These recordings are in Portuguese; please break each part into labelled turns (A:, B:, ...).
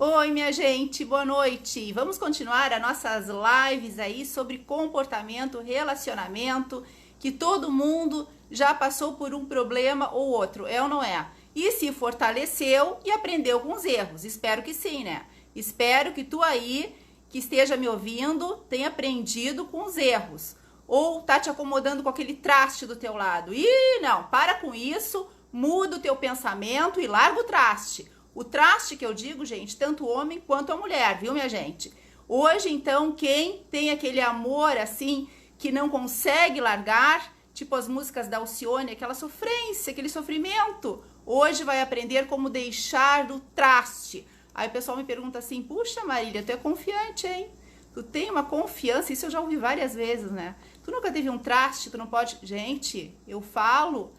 A: Oi, minha gente, boa noite. Vamos continuar as nossas lives aí sobre comportamento, relacionamento, que todo mundo já passou por um problema ou outro, é ou não é? E se fortaleceu e aprendeu com os erros. Espero que sim, né? Espero que tu aí, que esteja me ouvindo, tenha aprendido com os erros. Ou tá te acomodando com aquele traste do teu lado. Ih, não, para com isso, muda o teu pensamento e larga o traste. O traste que eu digo, gente, tanto o homem quanto a mulher, viu, minha gente? Hoje, então, quem tem aquele amor, assim, que não consegue largar, tipo as músicas da Alcione, aquela sofrência, aquele sofrimento, hoje vai aprender como deixar o traste. Aí o pessoal me pergunta assim, puxa, Marília, tu é confiante, hein? Tu tem uma confiança, isso eu já ouvi várias vezes, né? Tu nunca teve um traste, tu não pode... Gente, eu falo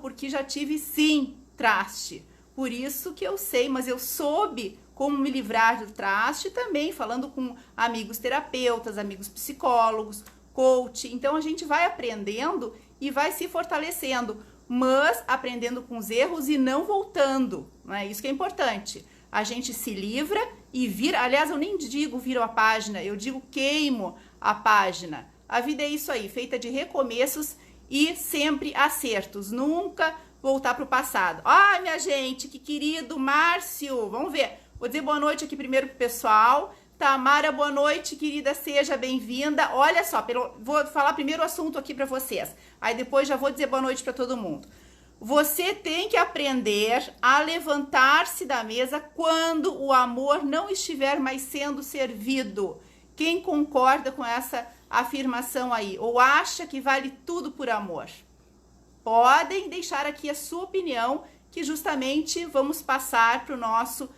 A: porque já tive, sim, traste. Por isso que eu sei, mas eu soube como me livrar do traste também, falando com amigos terapeutas, amigos psicólogos, coach. Então a gente vai aprendendo e vai se fortalecendo, mas aprendendo com os erros e não voltando, né? Isso que é importante. A gente se livra e vira, aliás, eu nem digo viro a página, eu digo queimo a página. A vida é isso aí, feita de recomeços e sempre acertos, nunca voltar para o passado. Ai, minha gente, que querido Márcio, vamos ver. Vou dizer boa noite aqui primeiro pro pessoal. Tamara, boa noite, querida, seja bem-vinda. Olha só, vou falar primeiro o assunto aqui para vocês. Aí depois já vou dizer boa noite para todo mundo. Você tem que aprender a levantar-se da mesa quando o amor não estiver mais sendo servido. Quem concorda com essa afirmação aí? Ou acha que vale tudo por amor? Podem deixar aqui a sua opinião, que justamente vamos passar para o nosso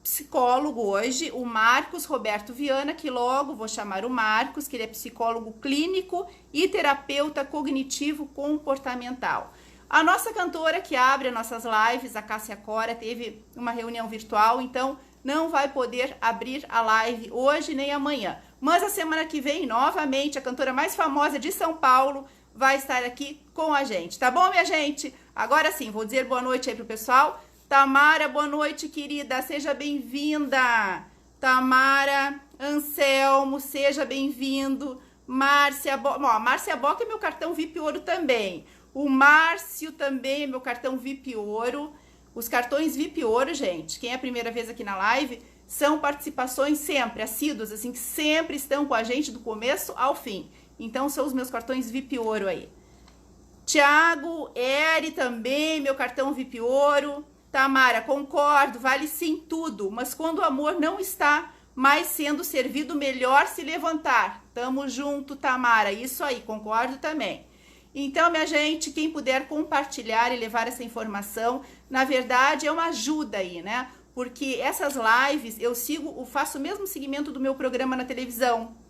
A: psicólogo hoje, o Marcos Roberto Viana, que logo vou chamar o Marcos, que ele é psicólogo clínico e terapeuta cognitivo comportamental. A nossa cantora que abre as nossas lives, a Cássia Cora, teve uma reunião virtual, então não vai poder abrir a live hoje nem amanhã. Mas a semana que vem, novamente, a cantora mais famosa de São Paulo vai estar aqui com a gente, tá bom, minha gente? Agora sim, vou dizer boa noite aí pro pessoal. Tamara, boa noite, querida, seja bem-vinda. Tamara, Anselmo, seja bem-vindo. Márcia, Márcia Boca é meu cartão VIP Ouro também. O Márcio também é meu cartão VIP Ouro. Os cartões VIP Ouro, gente, quem é a primeira vez aqui na live, são participações sempre, assíduas, assim, que sempre estão com a gente do começo ao fim. Então, são os meus cartões VIP Ouro aí. Tiago, Eri também, meu cartão VIP Ouro. Tamara, concordo, vale sim tudo, mas quando o amor não está mais sendo servido, melhor se levantar. Tamo junto, Tamara, isso aí, concordo também. Então, minha gente, quem puder compartilhar e levar essa informação, na verdade é uma ajuda aí, né? Porque essas lives eu faço o mesmo segmento do meu programa na televisão.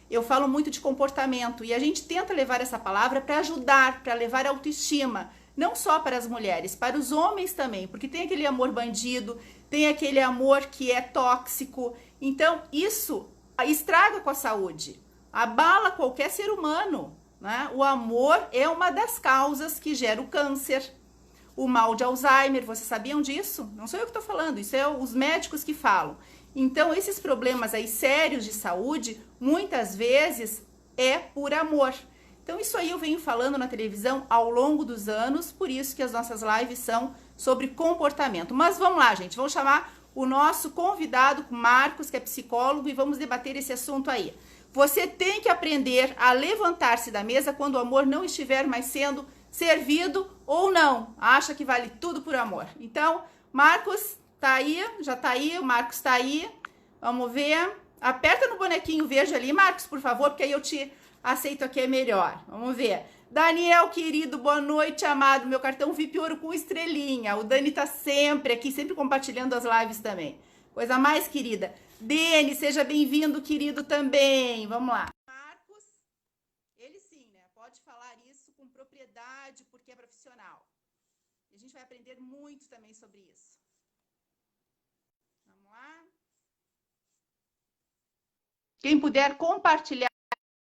A: Eu falo muito de comportamento e a gente tenta levar essa palavra para ajudar, para levar autoestima, não só para as mulheres, para os homens também, porque tem aquele amor bandido, tem aquele amor que é tóxico. Então, isso estraga com a saúde, abala qualquer ser humano, né? O amor é uma das causas que gera o câncer, o mal de Alzheimer. Vocês sabiam disso? Não sou eu que estou falando, isso é os médicos que falam. Então, esses problemas aí sérios de saúde, muitas vezes, é por amor. Então, isso aí eu venho falando na televisão ao longo dos anos, por isso que as nossas lives são sobre comportamento. Mas vamos lá, gente, vamos chamar o nosso convidado, Marcos, que é psicólogo, e vamos debater esse assunto aí. Você tem que aprender a levantar-se da mesa quando o amor não estiver mais sendo servido ou não. Acha que vale tudo por amor. Então, Marcos... tá aí, já tá aí, o Marcos tá aí. Vamos ver. Aperta no bonequinho verde ali, Marcos, por favor, porque aí eu te aceito aqui é melhor. Vamos ver. Daniel, querido, boa noite, amado. Meu cartão VIP Ouro com estrelinha. O Dani tá sempre aqui, sempre compartilhando as lives também. Coisa mais querida. Dene, seja bem-vindo, querido, também. Vamos lá. Marcos, ele sim, né? Pode falar isso com propriedade, porque é profissional. E a gente vai aprender muito também sobre isso. Vamos lá. Quem puder compartilhar,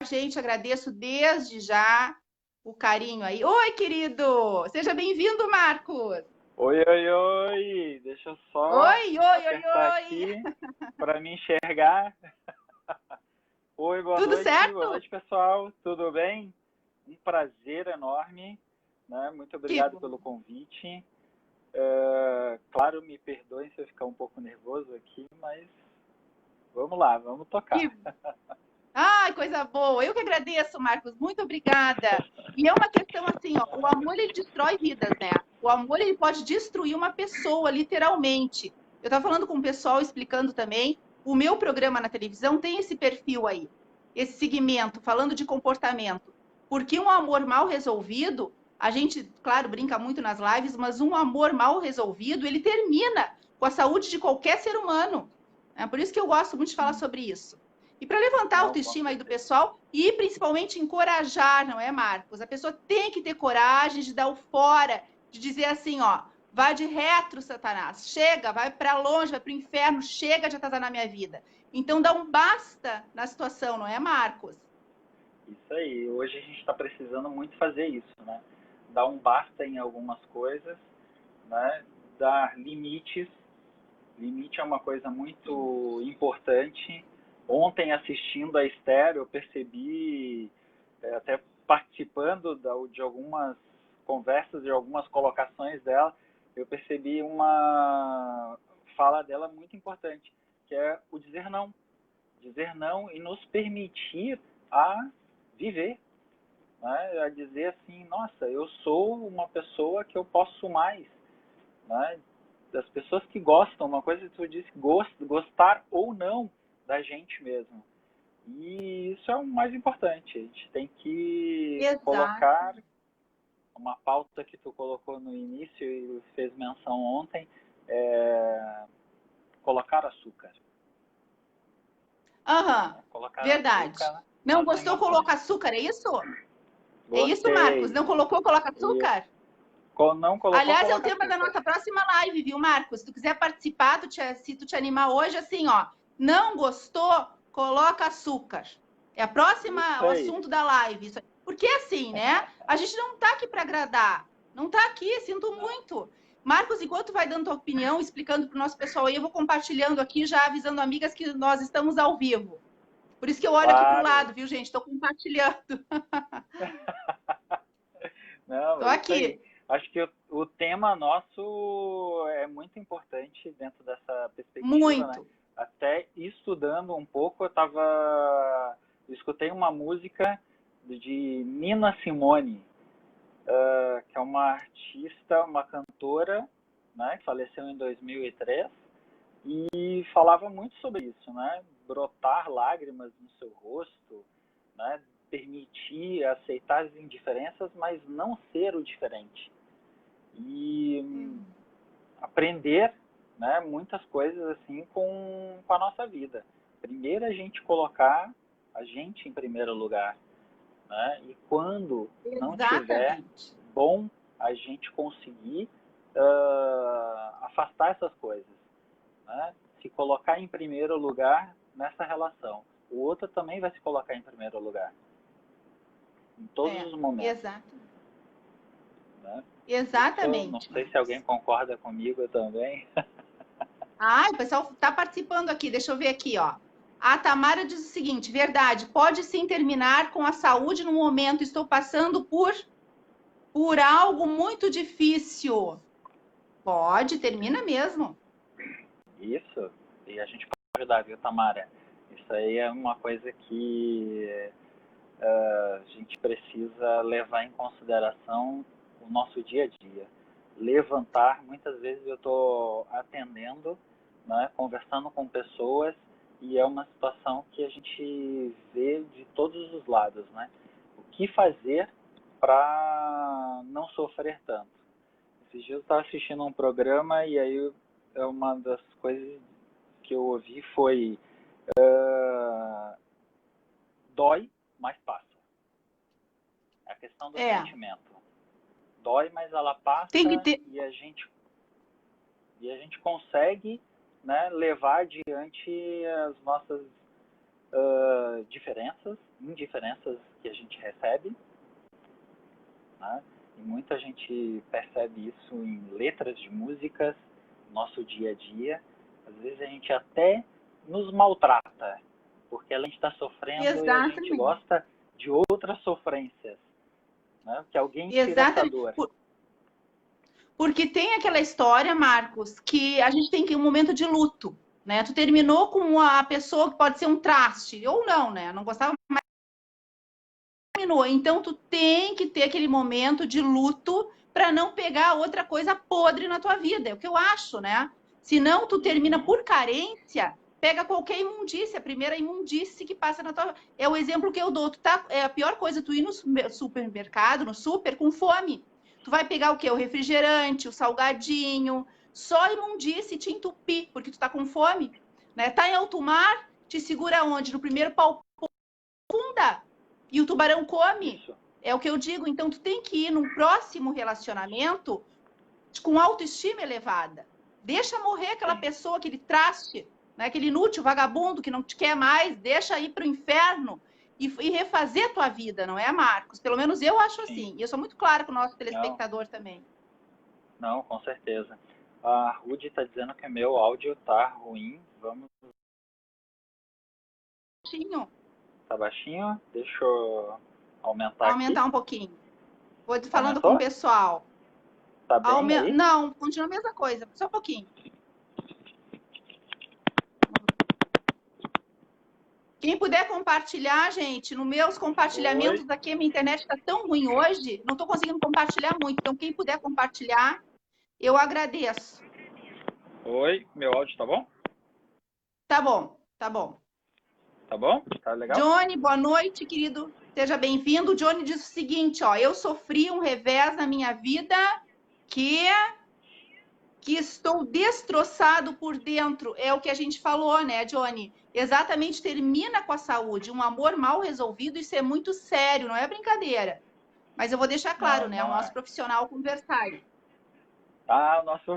A: gente, agradeço desde já o carinho aí. Oi, querido! Seja bem-vindo, Marcos!
B: Oi, oi, oi! Deixa eu só
A: Oi, oi, oi,
B: apertar
A: oi!
B: aqui para me enxergar. Oi,
A: Tudo
B: boa
A: certo?
B: noite, pessoal. Tudo bem? Um prazer enorme, né? Muito
A: Que
B: obrigado
A: bom.
B: pelo convite. Claro, me perdoem se eu ficar um pouco nervoso aqui, mas vamos lá, vamos tocar.
A: Que... Ai, coisa boa. Eu que agradeço, Marcos. Muito obrigada. E é uma questão assim, ó, o amor ele destrói vidas, né? O amor ele pode destruir uma pessoa, literalmente. Eu estava falando com o pessoal explicando também. O meu programa na televisão tem esse perfil aí, esse segmento, falando de comportamento. Porque um amor mal resolvido, a gente, claro, brinca muito nas lives, mas um amor mal resolvido, ele termina com a saúde de qualquer ser humano. É por isso que eu gosto muito de falar sobre isso. E para levantar a
B: Não, com
A: autoestima aí do
B: certeza.
A: pessoal e principalmente encorajar, não é, Marcos? A pessoa tem que ter coragem de dar o fora, de dizer assim, ó, vai de retro, Satanás, chega, vai para longe, vai para o inferno, chega de atrasar na minha vida. Então dá um basta na situação, não é, Marcos?
B: Isso aí. Hoje a gente está precisando muito fazer isso, né? Dar um basta em algumas coisas, né? Dar limites. Limite é uma coisa muito importante. Ontem, assistindo a Esther, eu percebi, até participando de algumas conversas, de algumas colocações dela, eu percebi uma fala dela muito importante, que é o dizer não. Dizer não e nos permitir a viver, né? A dizer assim, nossa, eu sou uma pessoa que eu posso mais, né? Das pessoas que gostam, uma coisa que tu disse, gostar ou não da gente mesmo. E isso é o mais importante. A gente tem que
A: Exato.
B: colocar uma pauta que tu colocou no início e fez menção ontem, é colocar açúcar.
A: Aham,
B: Né? Colocar
A: verdade.
B: açúcar
A: Não
B: nas
A: gostou,
B: emoções.
A: coloca açúcar, é isso? É isso, Marcos?
B: Gostei.
A: Não colocou, coloca
B: E
A: açúcar?
B: não colocou,
A: Aliás, é o
B: coloca
A: tema da
B: açúcar.
A: nossa próxima live, viu, Marcos? Se tu quiser participar, se tu te animar hoje, assim, ó, não gostou, coloca açúcar. É a próxima,
B: Isso
A: o
B: aí.
A: assunto da live. Porque assim, né? A gente não tá aqui para agradar. Não tá aqui, sinto muito. Marcos, enquanto vai dando tua opinião, explicando para o nosso pessoal aí, eu vou compartilhando aqui, já avisando amigas que nós estamos ao vivo. Por isso que eu olho aqui para o
B: Claro.
A: lado, viu, gente? Estou compartilhando.
B: Não,
A: Estou
B: é isso aí.
A: aqui.
B: Acho que o tema nosso é muito importante dentro dessa perspectiva, né?
A: Muito.
B: Até estudando um pouco, eu escutei uma música de Nina Simone, que é uma artista, uma cantora, né, que faleceu em 2003, e falava muito sobre isso, né? Brotar lágrimas no seu rosto, né? Permitir aceitar as indiferenças, mas não ser o diferente. E aprender, né, muitas coisas assim com a nossa vida. Primeiro a gente colocar a gente em primeiro lugar, né? E quando não tiver
A: Exatamente.
B: bom, a gente conseguir afastar essas coisas, né? Se colocar em primeiro lugar nessa relação. O outro também vai se colocar em primeiro lugar, em todos
A: É,
B: os momentos.
A: exato.
B: Né? Isso, não
A: Exatamente,
B: sei se alguém
A: Marcos.
B: concorda comigo também.
A: Ah, o pessoal está participando aqui. Deixa eu ver aqui, ó. A Tamara diz o seguinte: verdade, pode sim terminar com a saúde no momento. Estou passando por algo muito difícil. Pode, termina mesmo.
B: Isso, e a gente pode ajudar, viu, Tamara? Isso aí é uma coisa que a gente precisa levar em consideração o nosso dia a dia. Levantar, muitas vezes eu estou atendendo, né, conversando com pessoas, e é uma situação que a gente vê de todos os lados, né? O que fazer para não sofrer tanto? Esses dias eu estava assistindo um programa e aí uma das coisas que eu ouvi foi dói, mas passa. É a questão do
A: É,
B: sentimento. Dói, mas ela
A: tem que
B: passa
A: ter.
B: e a gente consegue, né, levar adiante as nossas indiferenças que a gente recebe, né? E muita gente percebe isso em letras de músicas, nosso dia a dia. Às vezes a gente até nos maltrata, porque a gente está sofrendo e a gente
A: Exatamente.
B: gosta de outras sofrências, né? Que alguém tira essa
A: Exatamente.
B: dor.
A: Porque tem aquela história, Marcos, que a gente tem que um momento de luto, né? Tu terminou com a pessoa que pode ser um traste, ou não, né? Não gostava mais, terminou. Então tu tem que ter aquele momento de luto para não pegar outra coisa podre na tua vida. É o que eu acho, né? Senão tu termina por carência, pega qualquer imundícia, a primeira imundície que passa na tua. É o exemplo que eu dou. Tu tá, é a pior coisa tu ir no supermercado, no super, com fome. Tu vai pegar o quê? O refrigerante, o salgadinho, só imundície te entupir, porque tu tá com fome. Né? Tá em alto mar, te segura onde? No primeiro pau funda. E o tubarão come.
B: Isso.
A: É o que eu digo. Então, tu tem que ir num próximo relacionamento com autoestima elevada. Deixa morrer aquela pessoa, aquele traste, né? Aquele inútil, vagabundo que não te quer mais. Deixa ir para o inferno e refazer a tua vida, não é, Marcos? Pelo menos eu acho assim. E eu sou muito clara com o nosso telespectador também.
B: Não, com certeza. A Ruth está dizendo que meu áudio tá ruim. Vamos.
A: Baixinho.
B: Tá baixinho? Deixa eu aumentar
A: Aumentar
B: aqui.
A: um pouquinho. Vou falando com o
B: Aumentou?
A: pessoal.
B: Tá bem aí?
A: Não, continua a mesma coisa, só um pouquinho. Quem puder compartilhar, gente, nos meus compartilhamentos aqui, minha internet está tão ruim hoje, não estou conseguindo compartilhar muito. Então, quem puder compartilhar, eu agradeço.
B: Oi, meu áudio tá bom?
A: Tá bom, tá bom.
B: Tá bom? Tá legal?
A: Johnny, boa noite, querido. Seja bem-vindo. O Johnny diz o seguinte, ó, eu sofri um revés na minha vida que estou destroçado por dentro. É o que a gente falou, né, Johnny? Exatamente, termina com a saúde. Um amor mal resolvido, isso é muito sério, não é brincadeira. Mas eu vou deixar claro,
B: Não,
A: né? O nosso profissional conversar.
B: Ah, o nosso...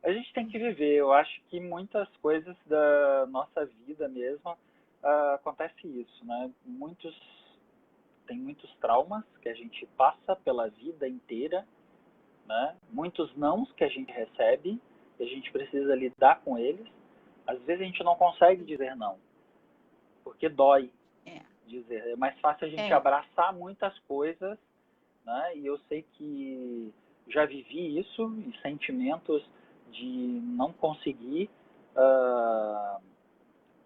B: A gente tem que viver. Eu acho que muitas coisas da nossa vida mesmo acontece isso, né? Tem muitos traumas que a gente passa pela vida inteira, né? Muitos nãos que a gente recebe e a gente precisa lidar com eles. Às vezes a gente não consegue dizer não, porque dói dizer. É mais fácil a gente abraçar muitas coisas, né? E eu sei que já vivi isso, e sentimentos de não conseguir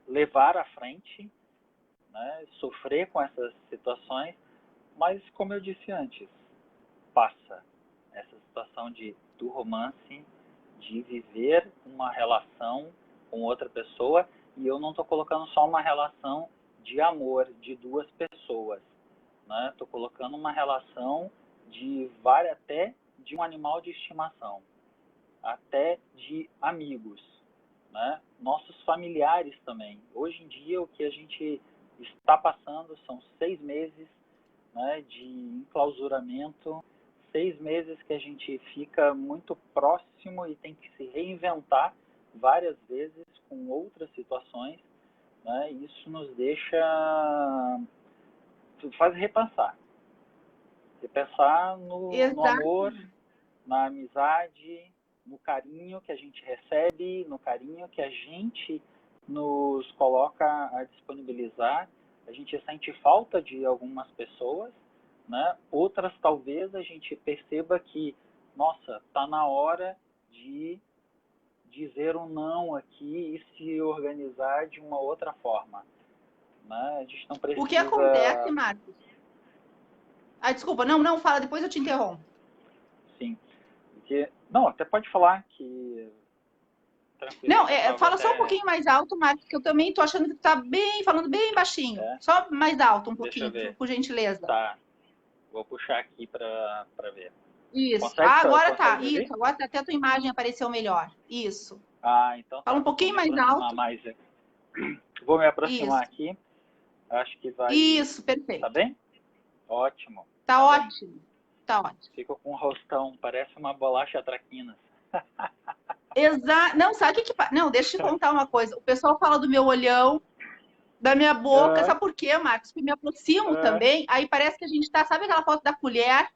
B: levar à frente, né? Sofrer com essas situações, mas como eu disse antes, passa essa situação do romance, de viver uma relação com outra pessoa, e eu não estou colocando só uma relação de amor de duas pessoas, né? Estou colocando uma relação até de um animal de estimação, até de amigos, né? Nossos familiares também. Hoje em dia, o que a gente está passando são 6 meses, né, de enclausuramento, 6 meses que a gente fica muito próximo e tem que se reinventar várias vezes com outras situações, né? Isso nos faz repensar no amor, na amizade, no carinho que a gente recebe, no carinho que a gente nos coloca a disponibilizar. A gente sente falta de algumas pessoas, né? Outras talvez a gente perceba que, nossa, está na hora de dizer um não aqui e se organizar de uma outra forma, né? A gente não precisa...
A: O que acontece, Marcos? Desculpa, não, fala, depois eu te interrompo.
B: Sim. Porque, não, até pode falar que...
A: Não, fala só um pouquinho mais alto, Marcos, que eu também tô achando que tu tá falando bem baixinho. Só mais alto um pouquinho, por gentileza.
B: Tá. Vou puxar aqui para ver.
A: Isso. Agora tá. Isso. Agora até a tua imagem apareceu melhor. Isso.
B: Então
A: fala um pouquinho mais alto.
B: Vou me aproximar aqui. Acho que vai...
A: Isso, perfeito.
B: Tá bem? Ótimo.
A: Tá ótimo. Bem. Tá ótimo.
B: Fico com um rostão, parece uma bolacha traquinas.
A: Exato. Não, sabe o que... Não, deixa eu te contar uma coisa. O pessoal fala do meu olhão. Da minha boca.
B: Aham,
A: Sabe por quê, Marcos? Porque me aproximo
B: aham,
A: também, aí parece que a gente tá... Sabe aquela foto da colher?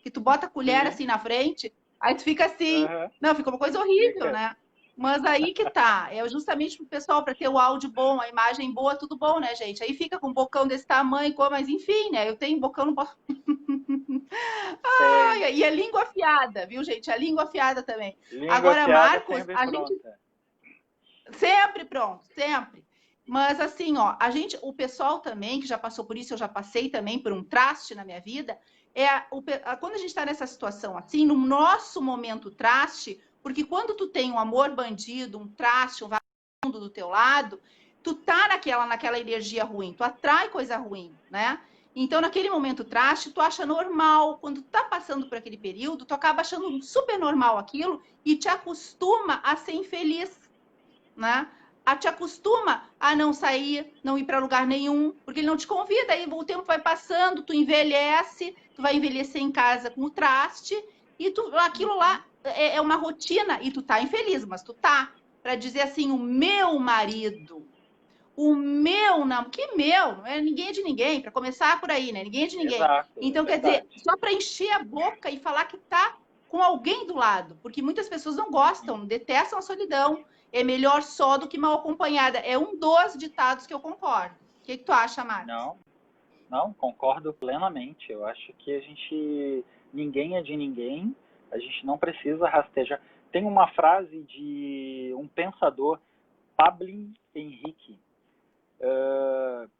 A: Que tu bota a colher
B: sim,
A: assim na frente, aí tu fica assim.
B: aham,
A: Não, fica uma coisa horrível,
B: fica.
A: né? Mas aí que tá. É justamente pro pessoal, para ter o áudio bom, a imagem boa, tudo bom, né, gente? Aí fica com um bocão desse tamanho, mas enfim, né? Eu tenho bocão, não posso.
B: Tem.
A: E a língua afiada, viu, gente? A língua afiada também.
B: Língua
A: Agora,
B: afiada
A: Marcos,
B: sempre
A: a gente
B: pronta.
A: sempre pronto, sempre. Mas assim, ó, o pessoal também que já passou por isso, eu já passei também por um traste na minha vida, quando a gente está nessa situação assim, no nosso momento traste, porque quando tu tem um amor bandido, um traste, um vagabundo do teu lado, tu tá naquela energia ruim, tu atrai coisa ruim, né? Então, naquele momento traste, tu acha normal, quando tu tá passando por aquele período, tu acaba achando super normal aquilo e te acostuma a ser infeliz, né? Te acostuma a não sair, não ir para lugar nenhum, porque ele não te convida, aí o tempo vai passando, tu envelhece, tu vai envelhecer em casa com o traste, e aquilo
B: Uhum.
A: lá é uma rotina, e tu tá infeliz, mas tu tá. Para dizer assim, o meu marido, o meu não, que meu, não é ninguém é de ninguém, para começar por aí, né? Ninguém é de ninguém.
B: Exato, é
A: Então, quer dizer,
B: verdade.
A: só para encher a boca e falar que tá com alguém do lado, porque muitas pessoas não gostam, detestam a solidão. É melhor só do que mal acompanhada. É um dos ditados que eu concordo. O que tu acha, Marcos?
B: Não, não, concordo plenamente. Eu acho que a gente, ninguém é de ninguém, a gente não precisa rastejar. Tem uma frase de um pensador, Pablo Henrique,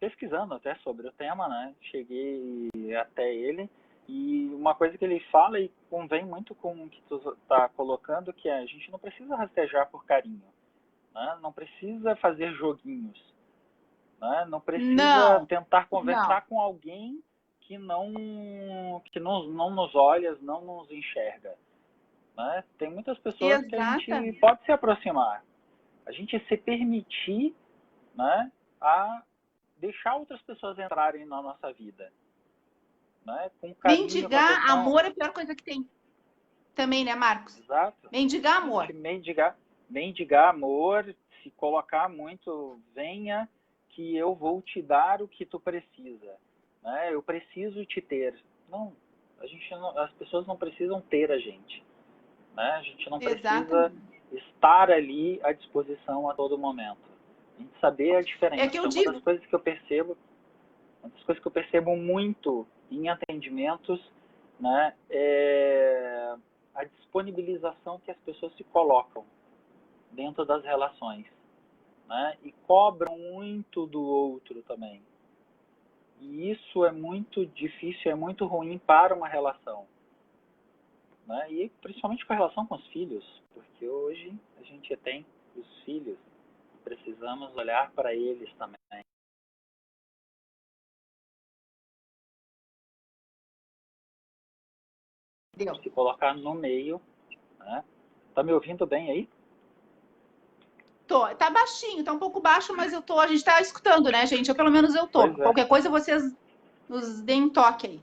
B: pesquisando até sobre o tema, né? Cheguei até ele e uma coisa que ele fala e convém muito com o que tu está colocando, que é a gente não precisa rastejar por carinho, né? Não precisa fazer joguinhos, né? Não precisa
A: Não,
B: tentar
A: não.
B: conversar com alguém que não nos olha, não nos enxerga, né? Tem muitas pessoas que a gente
A: Exatamente.
B: pode se aproximar, a gente se permitir, né, a deixar outras pessoas entrarem na nossa vida, né, com carinho, com
A: Mendigar
B: atenção.
A: amor é a pior coisa que tem também, né, Marcos?
B: Exato.
A: Mendigar
B: A gente
A: amor.
B: mendigar amor, se colocar muito, venha que eu vou te dar o que tu precisa, né? Eu preciso te ter. Não, as pessoas não precisam ter a gente, né? A gente não precisa
A: Exatamente.
B: estar ali à disposição a todo momento. A gente saber a
A: É que eu
B: diferença.
A: digo,
B: Uma das coisas que eu percebo muito em atendimentos, né, é a disponibilização que as pessoas se colocam dentro das relações, né, e cobram muito do outro também. E isso é muito difícil, é muito ruim para uma relação, né, e principalmente com a relação com os filhos, porque hoje a gente tem os filhos, precisamos olhar para eles também.
A: deu.
B: Se colocar no meio, né? Tá me ouvindo bem aí?
A: Tá baixinho, tá um pouco baixo, mas eu tô, a gente tá escutando, né, gente? Ou pelo menos eu tô.
B: Pois é.
A: Qualquer coisa vocês nos deem um toque aí.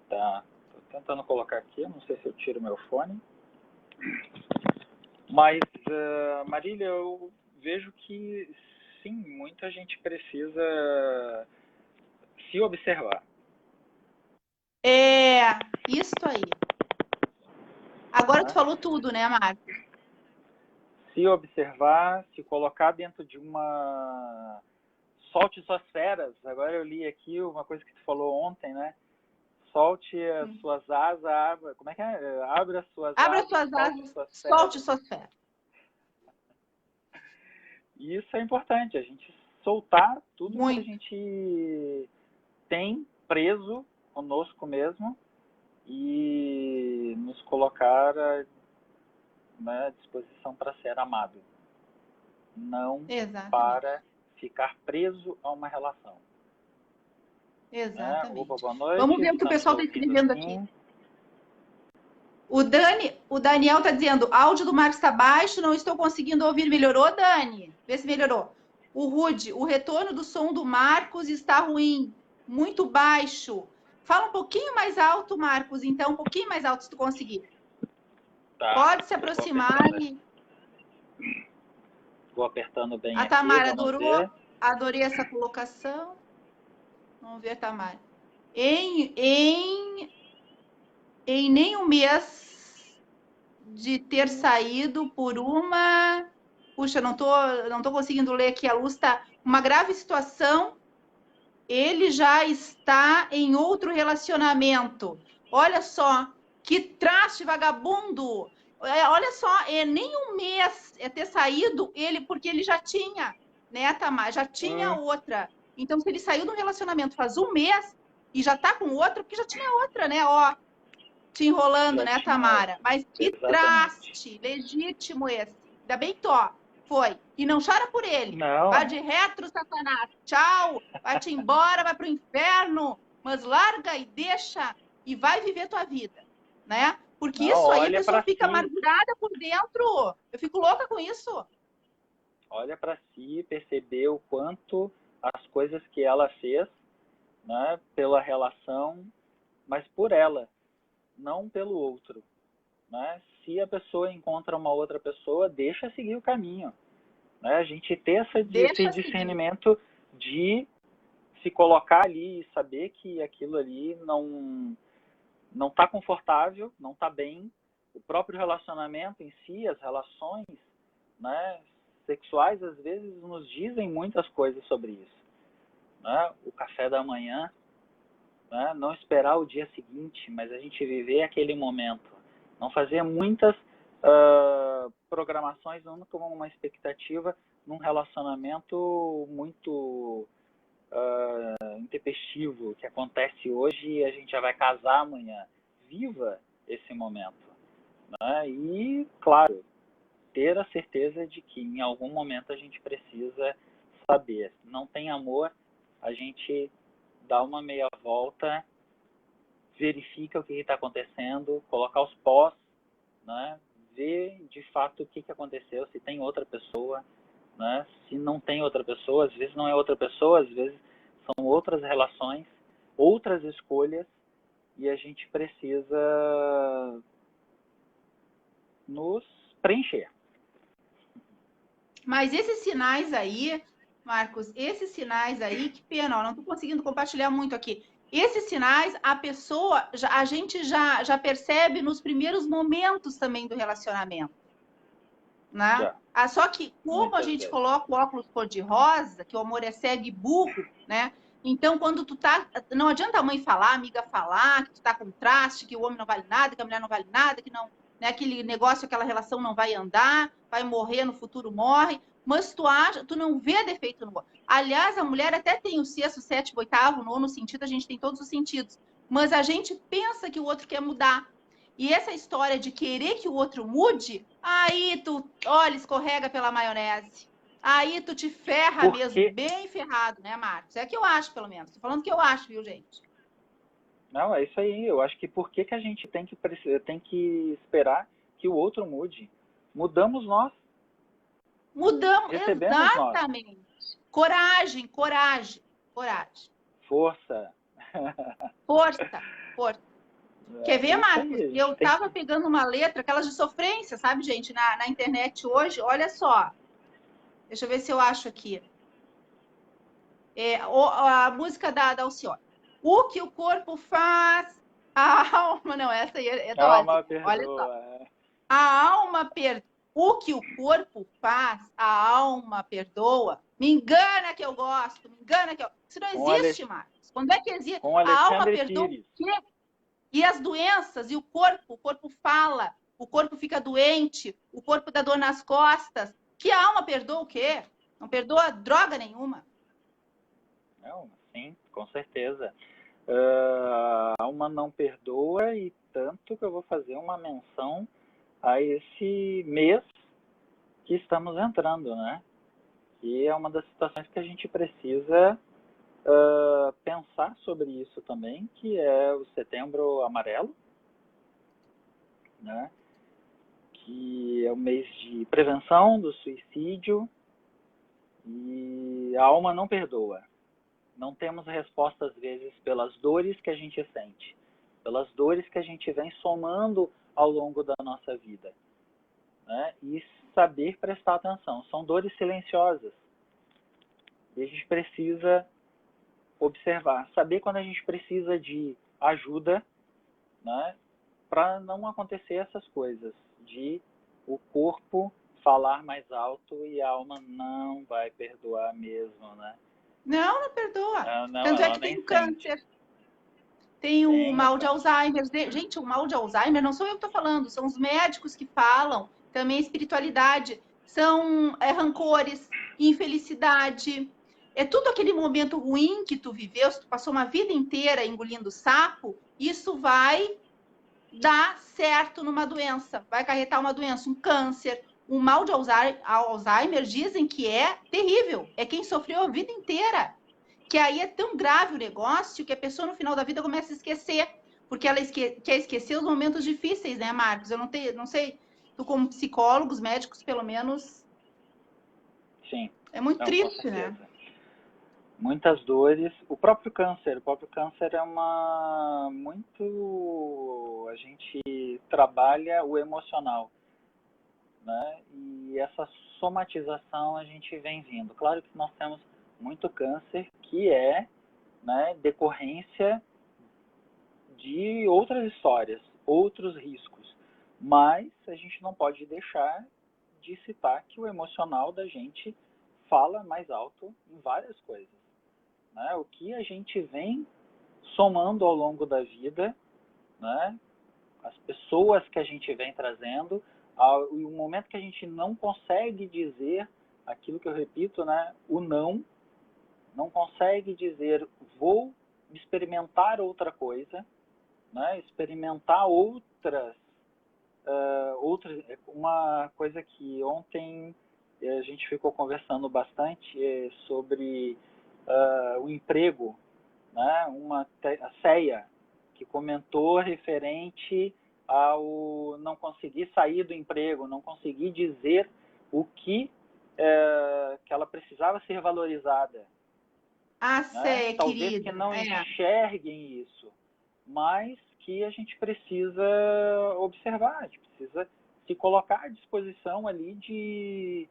B: Tá. Tô tentando colocar aqui, não sei se eu tiro meu fone. Mas, Marília, eu vejo que sim, muita gente precisa se observar.
A: É, isso aí. Agora tu
B: Né?
A: falou tudo, né, Marcos?
B: Se observar, se colocar dentro de uma. Solte suas feras. Agora eu li aqui uma coisa que tu falou ontem, né? Solte as suas asas, abra. Como é que é? Abra as suas
A: Abra
B: asas,
A: suas
B: solte
A: asas,
B: suas
A: solte
B: feras.
A: suas feras.
B: E isso é importante, a gente soltar tudo que a
A: Muito.
B: gente tem preso conosco mesmo e nos colocar à disposição para ser amado, não
A: Exatamente.
B: para ficar preso a uma relação. Né? Opa,
A: Exatamente.
B: boa
A: Vamos
B: noite,
A: ver o que o
B: estamos
A: pessoal está
B: ouvindo
A: escrevendo aqui.
B: sim.
A: O Daniel está dizendo, áudio do Marcos está baixo, não estou conseguindo ouvir. Melhorou, Dani? Vê se melhorou. O Rude, o retorno do som do Marcos está ruim, muito baixo. Fala um pouquinho mais alto, Marcos, então, um pouquinho mais alto se tu conseguir.
B: Tá,
A: Pode se
B: eu
A: aproximar.
B: vou apertando bem
A: A
B: aqui,
A: Tamara
B: vamos
A: adorou.
B: ver.
A: Adorei essa colocação. Vamos ver, Tamara. Em nem um mês de ter saído por uma... Puxa, não tô conseguindo ler aqui, a luz está... Uma grave situação, ele já está em outro relacionamento. Olha só, que traste vagabundo! Olha só, nem um mês é ter saído ele, porque ele já tinha, né, Tamar? Já tinha outra. Então, se ele saiu do relacionamento faz um mês e já tá com outra, porque já tinha outra, né? Ó, te enrolando,
B: Já
A: né,
B: tinha
A: Tamara? Mas que
B: exatamente.
A: traste legítimo esse. Ainda bem que, ó, foi. E não chora por ele. Vai
B: Não,
A: de retro, Satanás. Tchau. Vai-te embora, vai pro inferno. Mas larga e deixa e vai viver tua vida, né? Porque
B: não,
A: isso aí a
B: olha
A: pessoa
B: para
A: fica
B: si.
A: amargurada por dentro. Eu fico louca com isso.
B: Olha para si, perceber o quanto as coisas que ela fez, né, pela relação, mas por ela, não pelo outro, né? Se a pessoa encontra uma outra pessoa, deixa seguir o caminho, né? A gente ter esse
A: Deixa seguir.
B: discernimento de se colocar ali e saber que aquilo ali não está confortável, não está bem. O próprio relacionamento em si, as relações, né, sexuais, às vezes nos dizem muitas coisas sobre isso, né? O café da manhã, né? Não esperar o dia seguinte, mas a gente viver aquele momento, não fazer muitas programações, não como uma expectativa num relacionamento muito intempestivo que acontece hoje e a gente já vai casar amanhã. Viva esse momento, né? E, claro, ter a certeza de que em algum momento a gente precisa saber. Não tem amor, a gente dá uma meia volta, verifica o que está acontecendo, colocar os pós, né? Ver de fato o que aconteceu, se tem outra pessoa, né? Se não tem outra pessoa, às vezes não é outra pessoa, às vezes são outras relações, outras escolhas, e a gente precisa nos preencher.
A: Mas esses sinais aí, Marcos, esses sinais aí, que pena, ó, não estou conseguindo compartilhar muito aqui. Esses sinais, a gente já percebe nos primeiros momentos também do relacionamento, né?
B: Já,
A: Só que como a
B: muitas
A: gente
B: vezes.
A: coloca o óculos cor-de-rosa, que o amor é cego e burro, né? Então, quando tu tá... Não adianta a mãe falar, a amiga falar, que tu tá com traste, que o homem não vale nada, que a mulher não vale nada, que não... Né, aquele negócio, aquela relação não vai andar, vai morrer, no futuro morre. Mas tu não vê defeito no outro. Aliás, a mulher até tem o sexto, sétimo, oitavo, nono sentido, a gente tem todos os sentidos. Mas a gente pensa que o outro quer mudar. E essa história de querer que o outro mude, aí tu, olha, escorrega pela maionese. Aí tu te ferra mesmo,
B: Porque
A: bem ferrado, né, Marcos? É que eu acho, pelo menos. Tô falando que eu acho, viu, gente?
B: não, é isso aí. Eu acho que por que a gente tem que esperar que o outro mude? Mudamos nós,
A: Mudamos,
B: recebemos nós.
A: exatamente. Coragem, coragem, coragem.
B: Força.
A: Força, força. Quer ver,
B: É isso
A: Marcos?
B: aí, a gente
A: Eu
B: tem
A: tava
B: que.
A: pegando uma letra, aquelas de sofrência, sabe, gente, na internet hoje. Olha só. Deixa eu ver se eu acho aqui. A música da Alcione. O que o corpo faz, a alma. Não, essa aí é dose.
B: Alma
A: Olha só.
B: perdoa.
A: A alma perdoa. O que o corpo faz, a alma perdoa. Me engana que eu gosto, me engana que eu. Isso não
B: Com,
A: existe, Marcos. Quando é que existe?
B: com
A: A alma
B: Alexandre
A: perdoa o
B: Pires.
A: quê? E as doenças, e o corpo fala, o corpo fica doente, o corpo dá dor nas costas. Que a alma perdoa o quê? Não perdoa droga nenhuma.
B: Não, sim, com certeza. A alma não perdoa e tanto que eu vou fazer uma menção a esse mês que estamos entrando, né? E é uma das situações que a gente precisa pensar sobre isso também, que é o Setembro Amarelo, né? Que é o mês de prevenção do suicídio e a alma não perdoa. Não temos resposta, às vezes, pelas dores que a gente sente, pelas dores que a gente vem somando ao longo da nossa vida, né? E saber prestar atenção. São dores silenciosas. E a gente precisa observar, saber quando a gente precisa de ajuda, né, para não acontecer essas coisas, de o corpo falar mais alto e a alma não vai perdoar mesmo, né?
A: Não perdoa.
B: Não,
A: Tanto é
B: ela
A: que tem
B: nem
A: o
B: sente.
A: câncer, tem o
B: Tem o
A: mal de
B: câncer.
A: Alzheimer. Gente, o mal de Alzheimer não sou eu que estou falando, são os médicos que falam, também a espiritualidade. São rancores, infelicidade. É tudo aquele momento ruim que tu viveu, se tu passou uma vida inteira engolindo sapo, isso vai dar certo numa doença, vai acarretar uma doença, um câncer, um mal de Alzheimer, dizem que é terrível, é quem sofreu a vida inteira, que aí é tão grave o negócio que a pessoa no final da vida começa a esquecer, porque ela quer esquecer os momentos difíceis, né, Marcos? Eu não sei, tu como psicólogos, médicos, pelo menos,
B: Sim,
A: é muito
B: não, com
A: triste, né?
B: certeza. Muitas dores. O próprio câncer é a gente trabalha o emocional, né? E essa somatização a gente vem vindo. Claro que nós temos muito câncer que é, né, decorrência de outras histórias, outros riscos. Mas a gente não pode deixar de citar que o emocional da gente fala mais alto em várias coisas, né? O que a gente vem somando ao longo da vida, né? As pessoas que a gente vem trazendo, e o momento que a gente não consegue dizer aquilo que eu repito, né? O não consegue dizer vou experimentar outra coisa, né? Experimentar outras, uma coisa que ontem a gente ficou conversando bastante sobre o emprego, né? A CEA, que comentou referente ao não conseguir sair do emprego, não conseguir dizer o que ela precisava ser valorizada.
A: Ah,
B: Né?
A: sei,
B: Talvez que
A: querida,
B: não enxerguem isso, mas que a gente precisa observar, a gente precisa se colocar à disposição ali de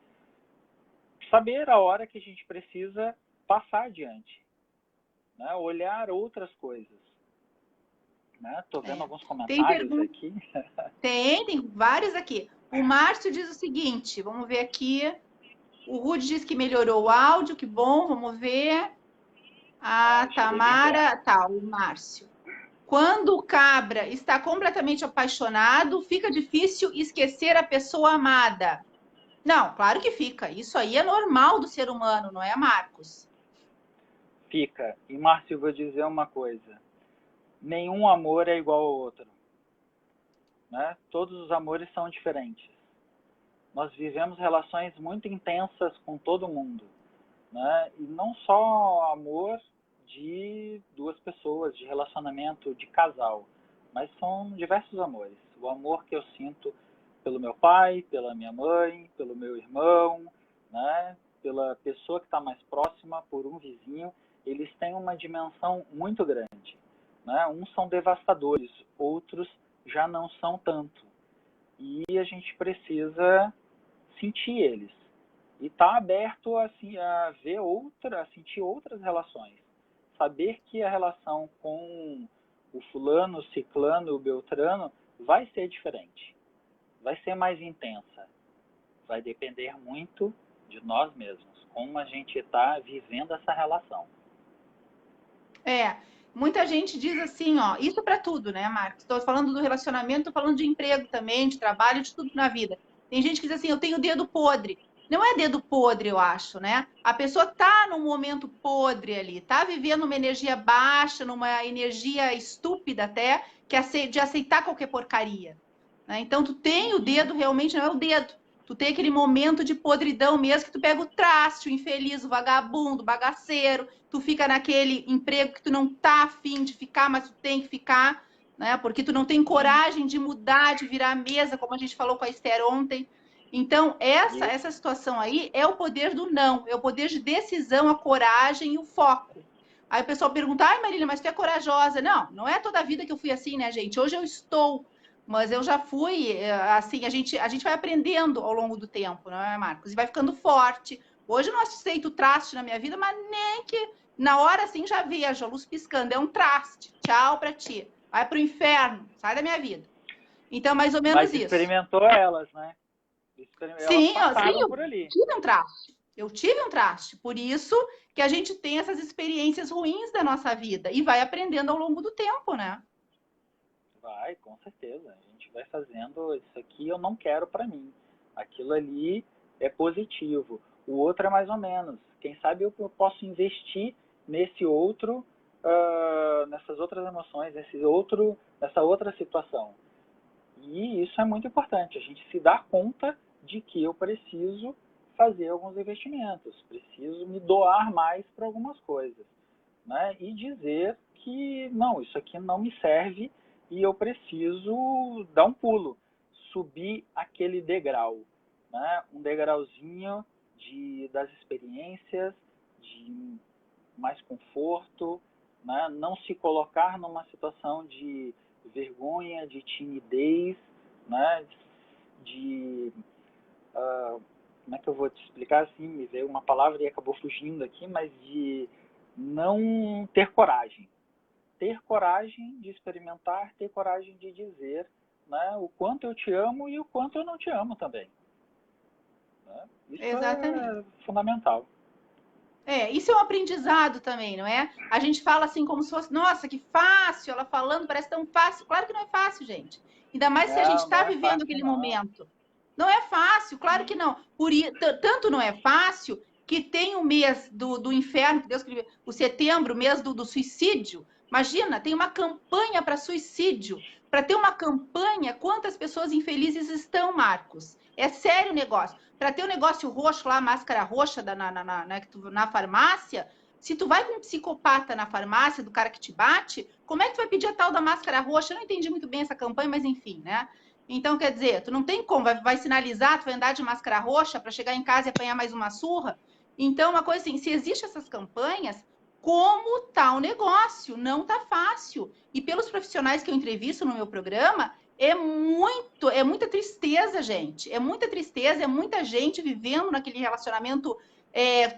B: saber a hora que a gente precisa passar adiante, né? Olhar outras coisas. Estou vendo alguns
A: Tem
B: comentários
A: pergunta.
B: aqui.
A: Tem vários aqui. O Márcio diz o seguinte, vamos ver aqui. O Rude diz que melhorou o áudio, que bom, vamos ver. A Tamara, tá, o Márcio. Quando o cabra está completamente apaixonado, fica difícil esquecer a pessoa amada. Não, claro que fica. Isso aí é normal do ser humano, não é, Marcos?
B: Fica. E, Márcio, eu vou dizer uma coisa. Nenhum amor é igual ao outro. Né? Todos os amores são diferentes. Nós vivemos relações muito intensas com todo mundo, né? E não só amor de duas pessoas, de relacionamento de casal, mas são diversos amores. O amor que eu sinto pelo meu pai, pela minha mãe, pelo meu irmão, né? Pela pessoa que está mais próxima, por um vizinho, eles têm uma dimensão muito grande, né? Uns são devastadores, outros já não são tanto. E a gente precisa sentir eles. E estar aberto assim, a ver a sentir outras relações. Saber que a relação com o fulano, o ciclano, o beltrano vai ser diferente. Vai ser mais intensa. Vai depender muito de nós mesmos. Como a gente está vivendo essa relação.
A: Muita gente diz assim, ó, isso para tudo, né, Marcos? Estou falando do relacionamento, estou falando de emprego também, de trabalho, de tudo na vida. Tem gente que diz assim, eu tenho dedo podre. Não é dedo podre, eu acho, né? A pessoa tá num momento podre ali, tá vivendo uma energia baixa, numa energia estúpida até, de aceitar qualquer porcaria. Né? Então, tu tem o dedo, realmente não é o dedo. Tu tem aquele momento de podridão mesmo, que tu pega o traste, o infeliz, o vagabundo, o bagaceiro, tu fica naquele emprego que tu não tá afim de ficar, mas tu tem que ficar, né? Porque tu não tem coragem de mudar, de virar a mesa, como a gente falou com a Esther ontem. Então, essa situação aí é o poder do não, é o poder de decisão, a coragem e o foco. Aí o pessoal pergunta, ai Marília, mas tu é corajosa. Não, não é toda a vida que eu fui assim, né, gente? Hoje eu estou, mas eu já fui, assim, a gente vai aprendendo ao longo do tempo, não é, Marcos? E vai ficando forte, Hoje eu não aceito traste na minha vida, mas nem que na hora assim já vejo a luz piscando. É um traste. Tchau pra ti. Vai pro inferno. Sai da minha vida. Então, mais ou menos
B: Mas
A: isso.
B: experimentou elas, né? Elas
A: Sim,
B: passaram
A: eu
B: por ali.
A: tive um traste. Eu tive um traste. Por isso que a gente tem essas experiências ruins da nossa vida e vai aprendendo ao longo do tempo, né?
B: Vai, com certeza. A gente vai fazendo, isso aqui eu não quero para mim. Aquilo ali é positivo. O outro é mais ou menos. Quem sabe eu posso investir nesse outro, nessas outras emoções, nessa outra situação. E isso é muito importante. A gente se dá conta de que eu preciso fazer alguns investimentos, preciso me doar mais para algumas coisas, né? E dizer que não, isso aqui não me serve e eu preciso dar um pulo, subir aquele degrau, né? Um degrauzinho das experiências, de mais conforto, né? Não se colocar numa situação de vergonha, de timidez, né? Como é que eu vou te explicar assim? Me veio uma palavra e acabou fugindo aqui, mas de não ter coragem. Ter coragem de experimentar, ter coragem de dizer, né, o quanto eu te amo e o quanto eu não te amo também. Né? Isso
A: Exatamente.
B: é fundamental.
A: Isso é um aprendizado também, não é? A gente fala assim como se fosse, nossa, que fácil, ela falando, parece tão fácil. Claro que não é fácil, gente. Ainda mais se a gente
B: Não,
A: está
B: não é
A: vivendo
B: fácil
A: aquele
B: não.
A: momento. Não é fácil, claro que não. Tanto não é fácil que tem o mês do inferno, que Deus escreveu, o setembro, o mês do suicídio. Imagina, tem uma campanha para suicídio. Para ter uma campanha, quantas pessoas infelizes estão, Marcos? É sério o negócio. Para ter o negócio roxo lá, a máscara roxa na farmácia, se tu vai com um psicopata na farmácia, do cara que te bate, como é que tu vai pedir a tal da máscara roxa? Eu não entendi muito bem essa campanha, mas enfim, né? Então, quer dizer, tu não tem como, vai sinalizar, tu vai andar de máscara roxa para chegar em casa e apanhar mais uma surra. Então, uma coisa assim, se existem essas campanhas, como tá o negócio? Não tá fácil. E pelos profissionais que eu entrevisto no meu programa, é muita tristeza, gente. É muita tristeza, é muita gente vivendo naquele relacionamento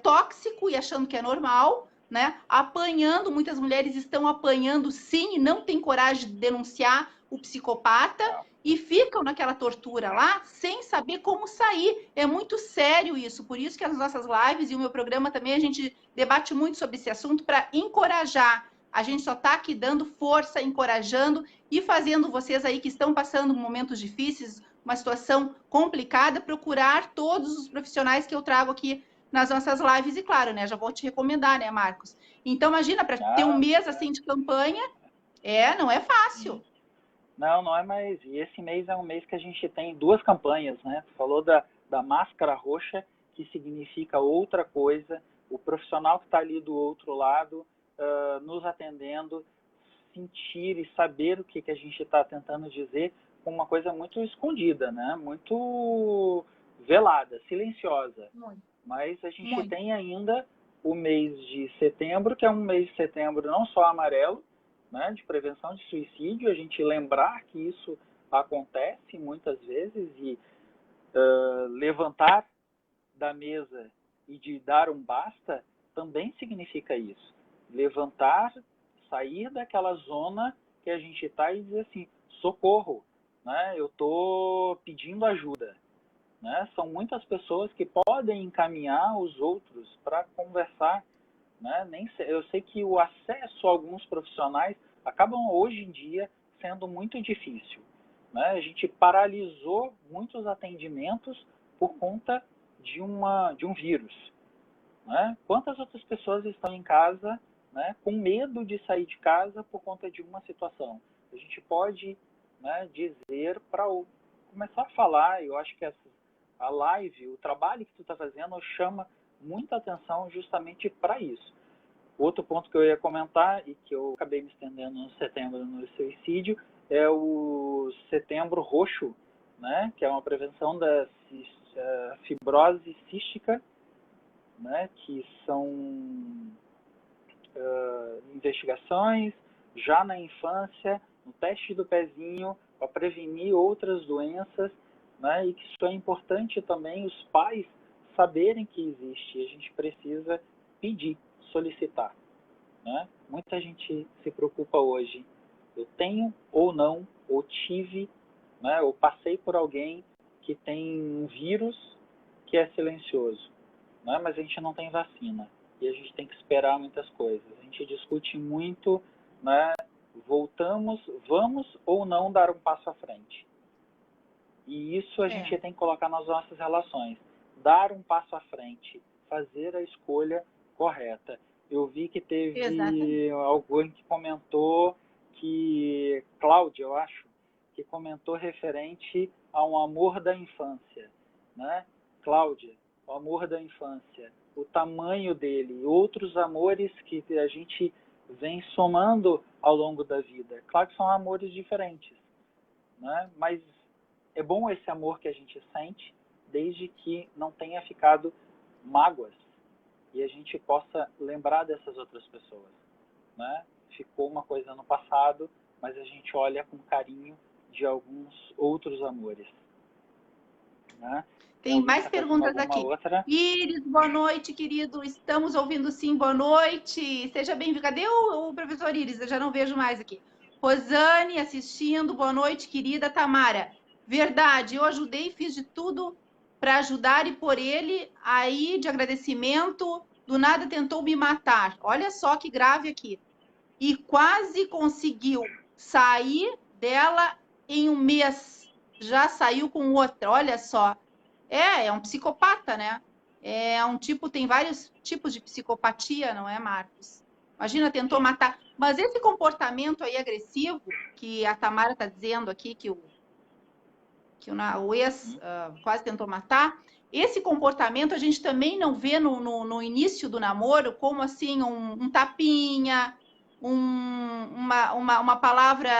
A: tóxico e achando que é normal, né? Apanhando, muitas mulheres estão apanhando sim e não têm coragem de denunciar o psicopata e ficam naquela tortura lá sem saber como sair. É muito sério isso, por isso que as nossas lives e o meu programa também a gente debate muito sobre esse assunto para encorajar. A gente só está aqui dando força, encorajando e fazendo vocês aí que estão passando momentos difíceis, uma situação complicada, procurar todos os profissionais que eu trago aqui nas nossas lives. E claro, né, já vou te recomendar, né, Marcos? Então, imagina, para ter um mês assim de campanha, não é fácil.
B: Não, não é mais. E esse mês é um mês que a gente tem duas campanhas, né? Tu falou da máscara roxa, que significa outra coisa. O profissional que está ali do outro lado, nos atendendo, sentir e saber o que a gente está tentando dizer com uma coisa muito escondida, né? Muito velada, silenciosa.
A: Muito.
B: Mas a gente
A: Muito.
B: tem ainda o mês de setembro, que é um mês de setembro não só amarelo, né, de prevenção de suicídio, a gente lembrar que isso acontece muitas vezes e levantar da mesa e de dar um basta também significa isso. Levantar, sair daquela zona que a gente está e dizer assim, socorro, né, eu estou pedindo ajuda. Né? São muitas pessoas que podem encaminhar os outros para conversar. Né? Eu sei que o acesso a alguns profissionais acabam hoje em dia sendo muito difícil. Né? A gente paralisou muitos atendimentos por conta de um vírus. Né? Quantas outras pessoas estão em casa, né, com medo de sair de casa por conta de uma situação? A gente pode, né, dizer para começar a falar. Eu acho que a live, o trabalho que tu está fazendo chama muita atenção justamente para isso. Outro ponto que eu ia comentar e que eu acabei me estendendo no setembro no suicídio é o setembro roxo, né, que é uma prevenção da fibrose cística, né, que são investigações já na infância, no teste do pezinho, para prevenir outras doenças, né, e que isso é importante também os pais saberem que existe, e a gente precisa pedir, solicitar, né? Muita gente se preocupa hoje, eu tenho ou não, ou tive, né, ou passei por alguém que tem um vírus que é silencioso, né? Mas a gente não tem vacina e a gente tem que esperar muitas coisas. A gente discute muito, né? Vamos ou não dar um passo à frente. E isso a gente tem que colocar nas nossas relações. Dar um passo à frente, fazer a escolha correta. Eu vi que teve alguém que comentou que, Cláudia, eu acho, que comentou referente a um amor da infância, né? Cláudia, o amor da infância, o tamanho dele, outros amores que a gente vem somando ao longo da vida. Claro que são amores diferentes, né? Mas é bom esse amor que a gente sente, desde que não tenha ficado mágoas e a gente possa lembrar dessas outras pessoas, né? Ficou uma coisa no passado, mas a gente olha com carinho de alguns outros amores, né?
A: Tem mais perguntas aqui.
B: Outra?
A: Iris, boa noite, querido. Estamos ouvindo sim, boa noite. Seja bem-vindo. Cadê o professor Iris? Eu já não vejo mais aqui. Rosane assistindo, boa noite, querida. Tamara, verdade, eu ajudei, fiz de tudo para ajudar e por ele, aí de agradecimento, do nada tentou me matar. Olha só que grave aqui. E quase conseguiu sair dela em um mês. Já saiu com outra, olha só. É um psicopata, né? É um tipo, tem vários tipos de psicopatia, não é, Marcos? Imagina, tentou matar. Mas esse comportamento aí agressivo, que a Tamara está dizendo aqui, que o ex quase tentou matar, esse comportamento a gente também não vê no início do namoro como assim um tapinha, uma palavra,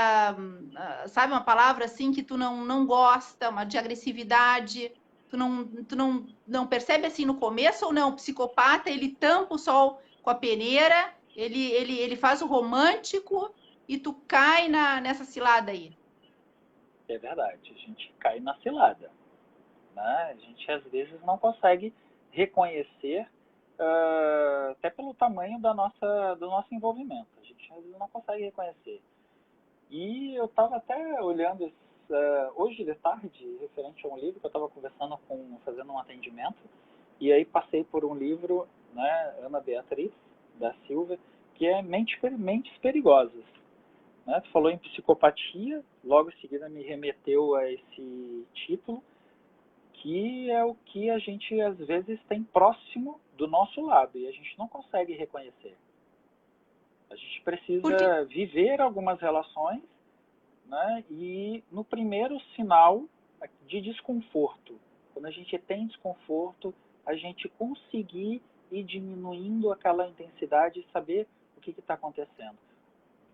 A: sabe, uma palavra assim que tu não gosta, uma de agressividade. Tu não percebe assim no começo ou não? O psicopata, ele tampa o sol com a peneira, ele faz o romântico e tu cai nessa cilada aí.
B: É verdade, a gente cai na cilada, né? A gente às vezes não consegue reconhecer, até pelo tamanho do nosso envolvimento. A gente às vezes não consegue reconhecer. E eu estava até olhando hoje de tarde, referente a um livro que eu estava fazendo um atendimento, e aí passei por um livro, né, Ana Beatriz da Silva, que é Mentes Perigosas. Né? Tu falou em psicopatia, logo em seguida me remeteu a esse título, que é o que a gente às vezes tem próximo do nosso lado e a gente não consegue reconhecer. A gente precisa viver algumas relações, né? E no primeiro sinal de desconforto, quando a gente tem desconforto, a gente conseguir ir diminuindo aquela intensidade e saber o que está acontecendo.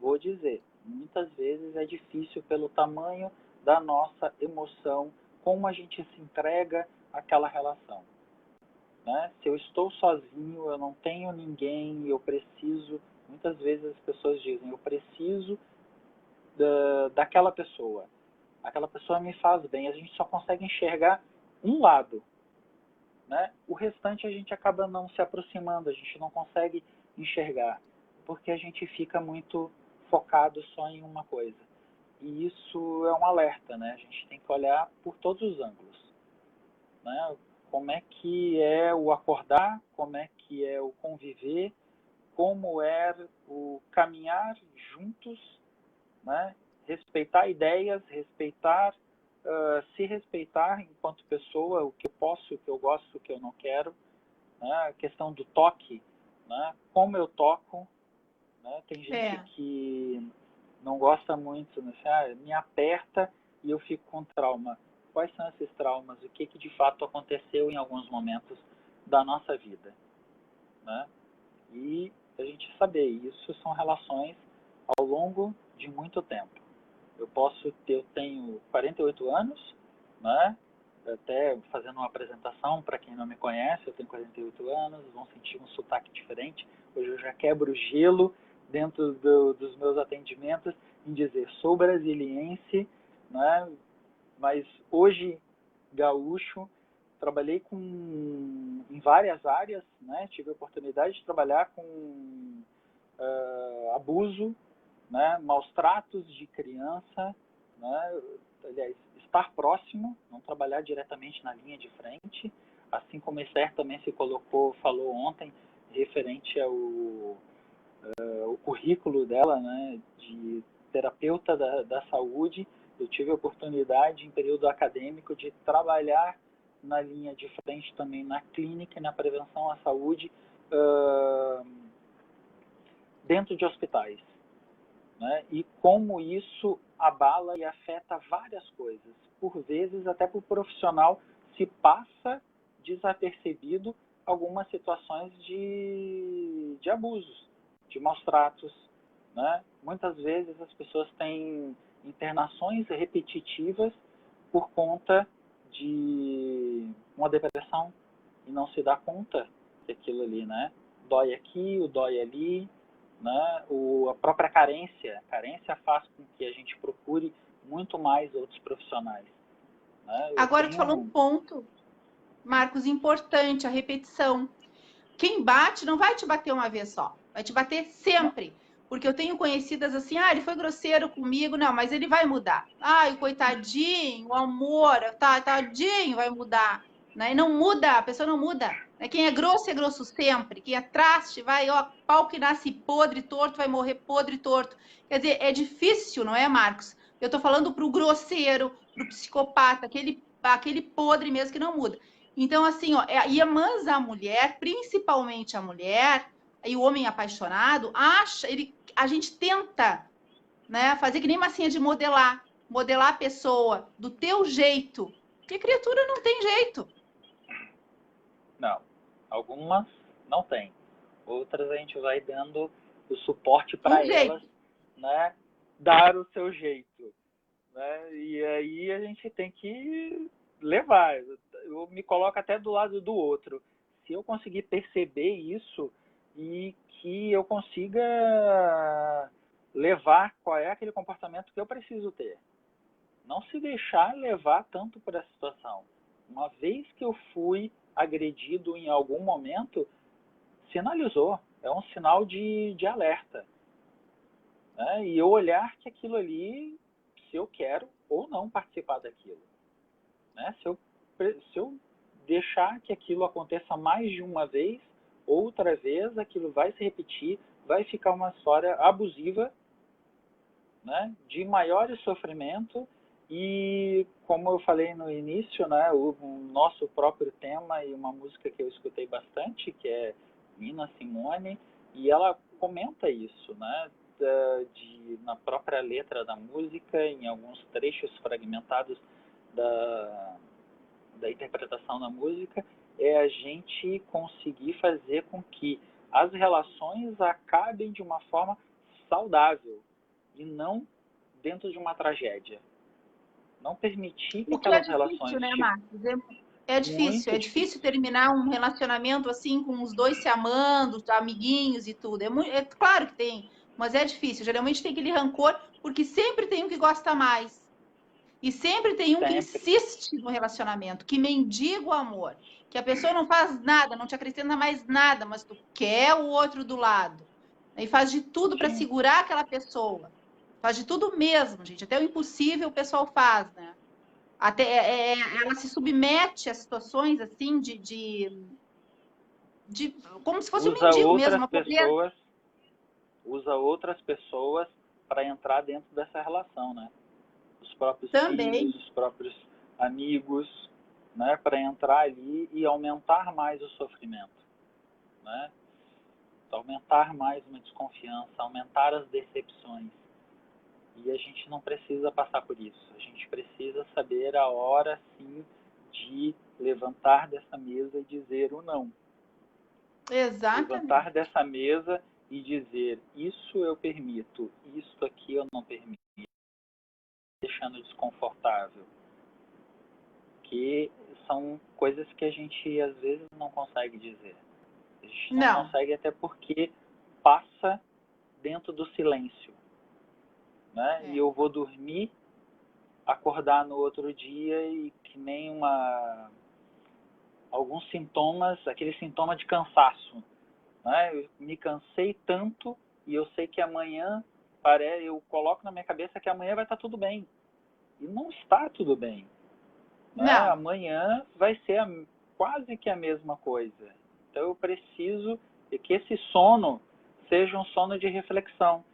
B: Vou dizer, muitas vezes é difícil pelo tamanho da nossa emoção, como a gente se entrega àquela relação. Né? Se eu estou sozinho, eu não tenho ninguém, eu preciso, muitas vezes as pessoas dizem, eu preciso daquela pessoa. Aquela pessoa me faz bem, a gente só consegue enxergar um lado. Né? O restante a gente acaba não se aproximando, a gente não consegue enxergar, porque a gente fica muito focado só em uma coisa. E isso é um alerta, né? A gente tem que olhar por todos os ângulos. Né? Como é que é o acordar, como é que é o conviver, como é o caminhar juntos, né? Respeitar ideias, se respeitar enquanto pessoa, o que eu posso, o que eu gosto, o que eu não quero. Né? A questão do toque, né? Como eu toco. Né? Tem gente que não gosta muito, né? Me aperta e eu fico com trauma. Quais são esses traumas? O que de fato aconteceu em alguns momentos da nossa vida? Né? E a gente saber, isso são relações ao longo de muito tempo. Eu tenho 48 anos, né? Até fazendo uma apresentação, para quem não me conhece, eu tenho 48 anos, vão sentir um sotaque diferente. Hoje eu já quebro o gelo dentro dos meus atendimentos em dizer, sou brasiliense, né? Mas hoje gaúcho, trabalhei com em várias áreas, né? Tive a oportunidade de trabalhar com abuso, né? Maus tratos de criança, né? Aliás, estar próximo, não trabalhar diretamente na linha de frente, assim como a Esther também falou ontem, referente ao o currículo dela, né, de terapeuta da saúde. Eu tive a oportunidade, em período acadêmico, de trabalhar na linha de frente também na clínica e na prevenção à saúde dentro de hospitais, né? E como isso abala e afeta várias coisas. Por vezes, até para o profissional, se passa desapercebido algumas situações de abusos, de maus tratos, né? Muitas vezes as pessoas têm internações repetitivas por conta de uma depressão e não se dá conta daquilo ali, né? Dói aqui, o dói ali, né? A própria carência faz com que a gente procure muito mais outros profissionais, né?
A: Agora tu falou um ponto, Marcos, importante, a repetição. Quem bate não vai te bater uma vez só, vai te bater sempre. Porque eu tenho conhecidas assim, ele foi grosseiro comigo, não, mas ele vai mudar. O coitadinho, o amor, tadinho, vai mudar. Né? E não muda, a pessoa não muda. Né? Quem é grosso sempre. Quem é traste, vai, pau que nasce podre, torto, vai morrer podre, torto. Quer dizer, é difícil, não é, Marcos? Eu tô falando pro grosseiro, pro psicopata, aquele podre mesmo que não muda. Então, assim, mas a mulher, principalmente a mulher, e o homem apaixonado, a gente tenta, né, fazer que nem massinha de modelar a pessoa do teu jeito, porque criatura não tem jeito.
B: Não, algumas não tem. Outras a gente vai dando o suporte para elas, né, dar o seu jeito, né? E aí a gente tem que levar. Eu me coloco até do lado do outro. Se eu conseguir perceber isso e que eu consiga levar qual é aquele comportamento que eu preciso ter. Não se deixar levar tanto por essa situação. Uma vez que eu fui agredido em algum momento, sinalizou. É um sinal de alerta. Né? E eu olhar que aquilo ali, se eu quero ou não participar daquilo. Né? Se eu deixar que aquilo aconteça mais de uma vez, outra vez, aquilo vai se repetir, vai ficar uma história abusiva, né? De maior sofrimento. E como eu falei no início, né, o nosso próprio tema e uma música que eu escutei bastante, que é Nina Simone, e ela comenta isso, né, na própria letra da música, em alguns trechos fragmentados da interpretação da música, é a gente conseguir fazer com que as relações acabem de uma forma saudável e não dentro de uma tragédia. Não permitir que aquelas relações...
A: O que é difícil, né, Marcos? É difícil terminar um relacionamento assim, com os dois se amando, amiguinhos e tudo. É claro que tem, mas é difícil. Geralmente tem aquele rancor, porque sempre tem um que gosta mais. E sempre tem um que insiste no relacionamento, que mendiga o amor. Que a pessoa não faz nada, não te acrescenta mais nada, mas tu quer o outro do lado. E faz de tudo para segurar aquela pessoa. Faz de tudo mesmo, gente. Até o impossível o pessoal faz, né? Até ela se submete a situações assim de como se fosse um mendigo mesmo, uma pobreza.
B: Usa outras pessoas para entrar dentro dessa relação, né? Os próprios filhos, os próprios amigos, né? Para entrar ali e aumentar mais o sofrimento, né? Aumentar mais uma desconfiança, aumentar as decepções. E a gente não precisa passar por isso. A gente precisa saber a hora, sim, de levantar dessa mesa e dizer o não.
A: Exatamente.
B: Levantar dessa mesa e dizer, isso eu permito, isso aqui eu não permito. Deixando desconfortável. Que são coisas que a gente, às vezes, não consegue dizer. A gente não consegue até porque passa dentro do silêncio. Né? E eu vou dormir, acordar no outro dia e que nem alguns sintomas, aquele sintoma de cansaço, né? Eu me cansei tanto e eu sei que amanhã, eu coloco na minha cabeça que amanhã vai estar tudo bem. E não está tudo bem. Né?
A: Não.
B: Amanhã vai ser quase que a mesma coisa. Então eu preciso que esse sono seja um sono de reflexão.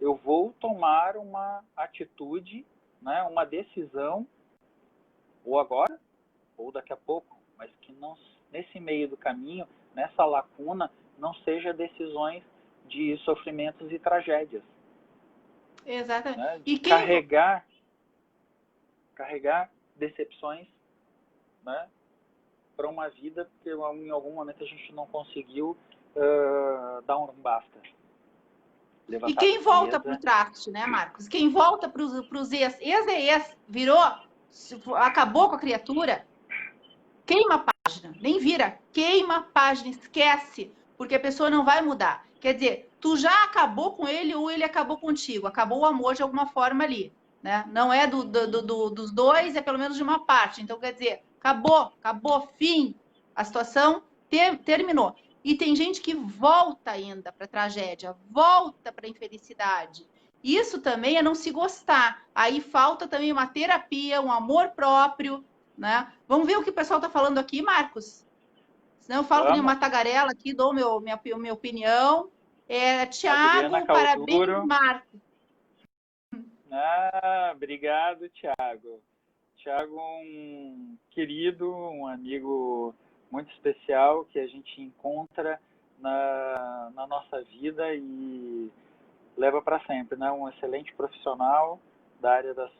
B: Eu vou tomar uma atitude, né, uma decisão, ou agora, ou daqui a pouco, mas que não, nesse meio do caminho, nessa lacuna, não seja decisões de sofrimentos e tragédias.
A: Exatamente.
B: Né, de
A: E quem...
B: carregar decepções, né, para uma vida que em algum momento a gente não conseguiu dar um basta.
A: E quem volta para o traste, né, Marcos? Quem volta para os ex é ex, virou, acabou com a criatura, queima a página, nem vira, queima a página, esquece, porque a pessoa não vai mudar. Quer dizer, tu já acabou com ele ou ele acabou contigo, acabou o amor de alguma forma ali, né? Não é dos dois, é pelo menos de uma parte. Então, quer dizer, acabou, fim. A situação terminou. E tem gente que volta ainda para a tragédia, volta para a infelicidade. Isso também é não se gostar. Aí falta também uma terapia, um amor próprio, né? Vamos ver o que o pessoal está falando aqui, Marcos? Senão eu falo que nem uma tagarela aqui, dou minha opinião. Tiago, parabéns, Marcos.
B: Obrigado, Tiago. Tiago, um querido, um amigo muito especial que a gente encontra na nossa vida e leva para sempre, né? Um excelente profissional da área da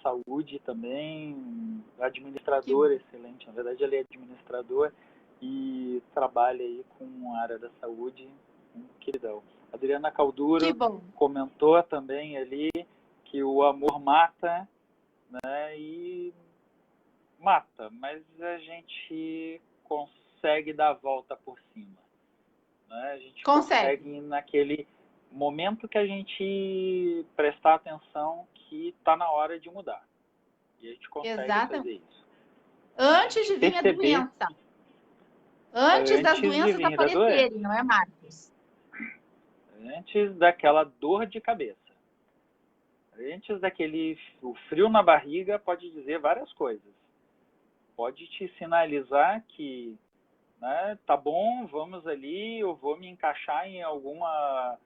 B: saúde também, administrador excelente, na verdade ele é administrador e trabalha aí com a área da saúde, um queridão. Adriana Calduro comentou também ali que o amor mata, né? E mata, mas a gente consegue dar a volta por cima, né? A gente consegue naquele momento que a gente prestar atenção que está na hora de mudar. E a gente consegue fazer isso.
A: Antes de vir a doença. Antes das doenças aparecerem, não é, Marcos?
B: Antes daquela dor de cabeça. Antes o frio na barriga pode dizer várias coisas. Pode te sinalizar que, né, tá bom, vamos ali, eu vou me encaixar em alguma,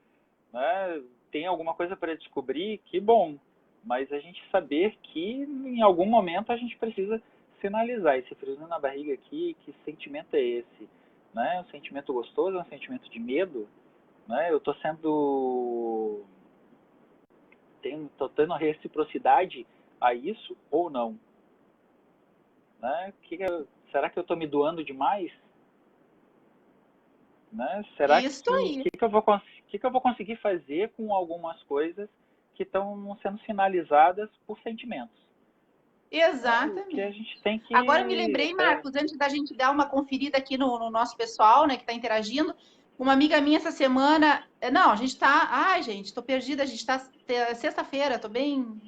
B: né, tem alguma coisa para descobrir, que bom. Mas a gente saber que em algum momento a gente precisa sinalizar esse friozinho na barriga aqui, que sentimento é esse? Né? Um sentimento gostoso, um sentimento de medo? Né? Eu estou tendo reciprocidade a isso ou não? Né? Será que eu estou me doando demais? Né? Será que eu vou conseguir fazer com algumas coisas que estão sendo sinalizadas por sentimentos?
A: Exatamente.
B: Que a gente tem que...
A: Agora eu me lembrei, Marcos, antes da gente dar uma conferida aqui no nosso pessoal, né, que está interagindo, uma amiga minha essa semana... Não, a gente está... Ai, gente, estou perdida, a gente está... Sexta-feira, estou bem...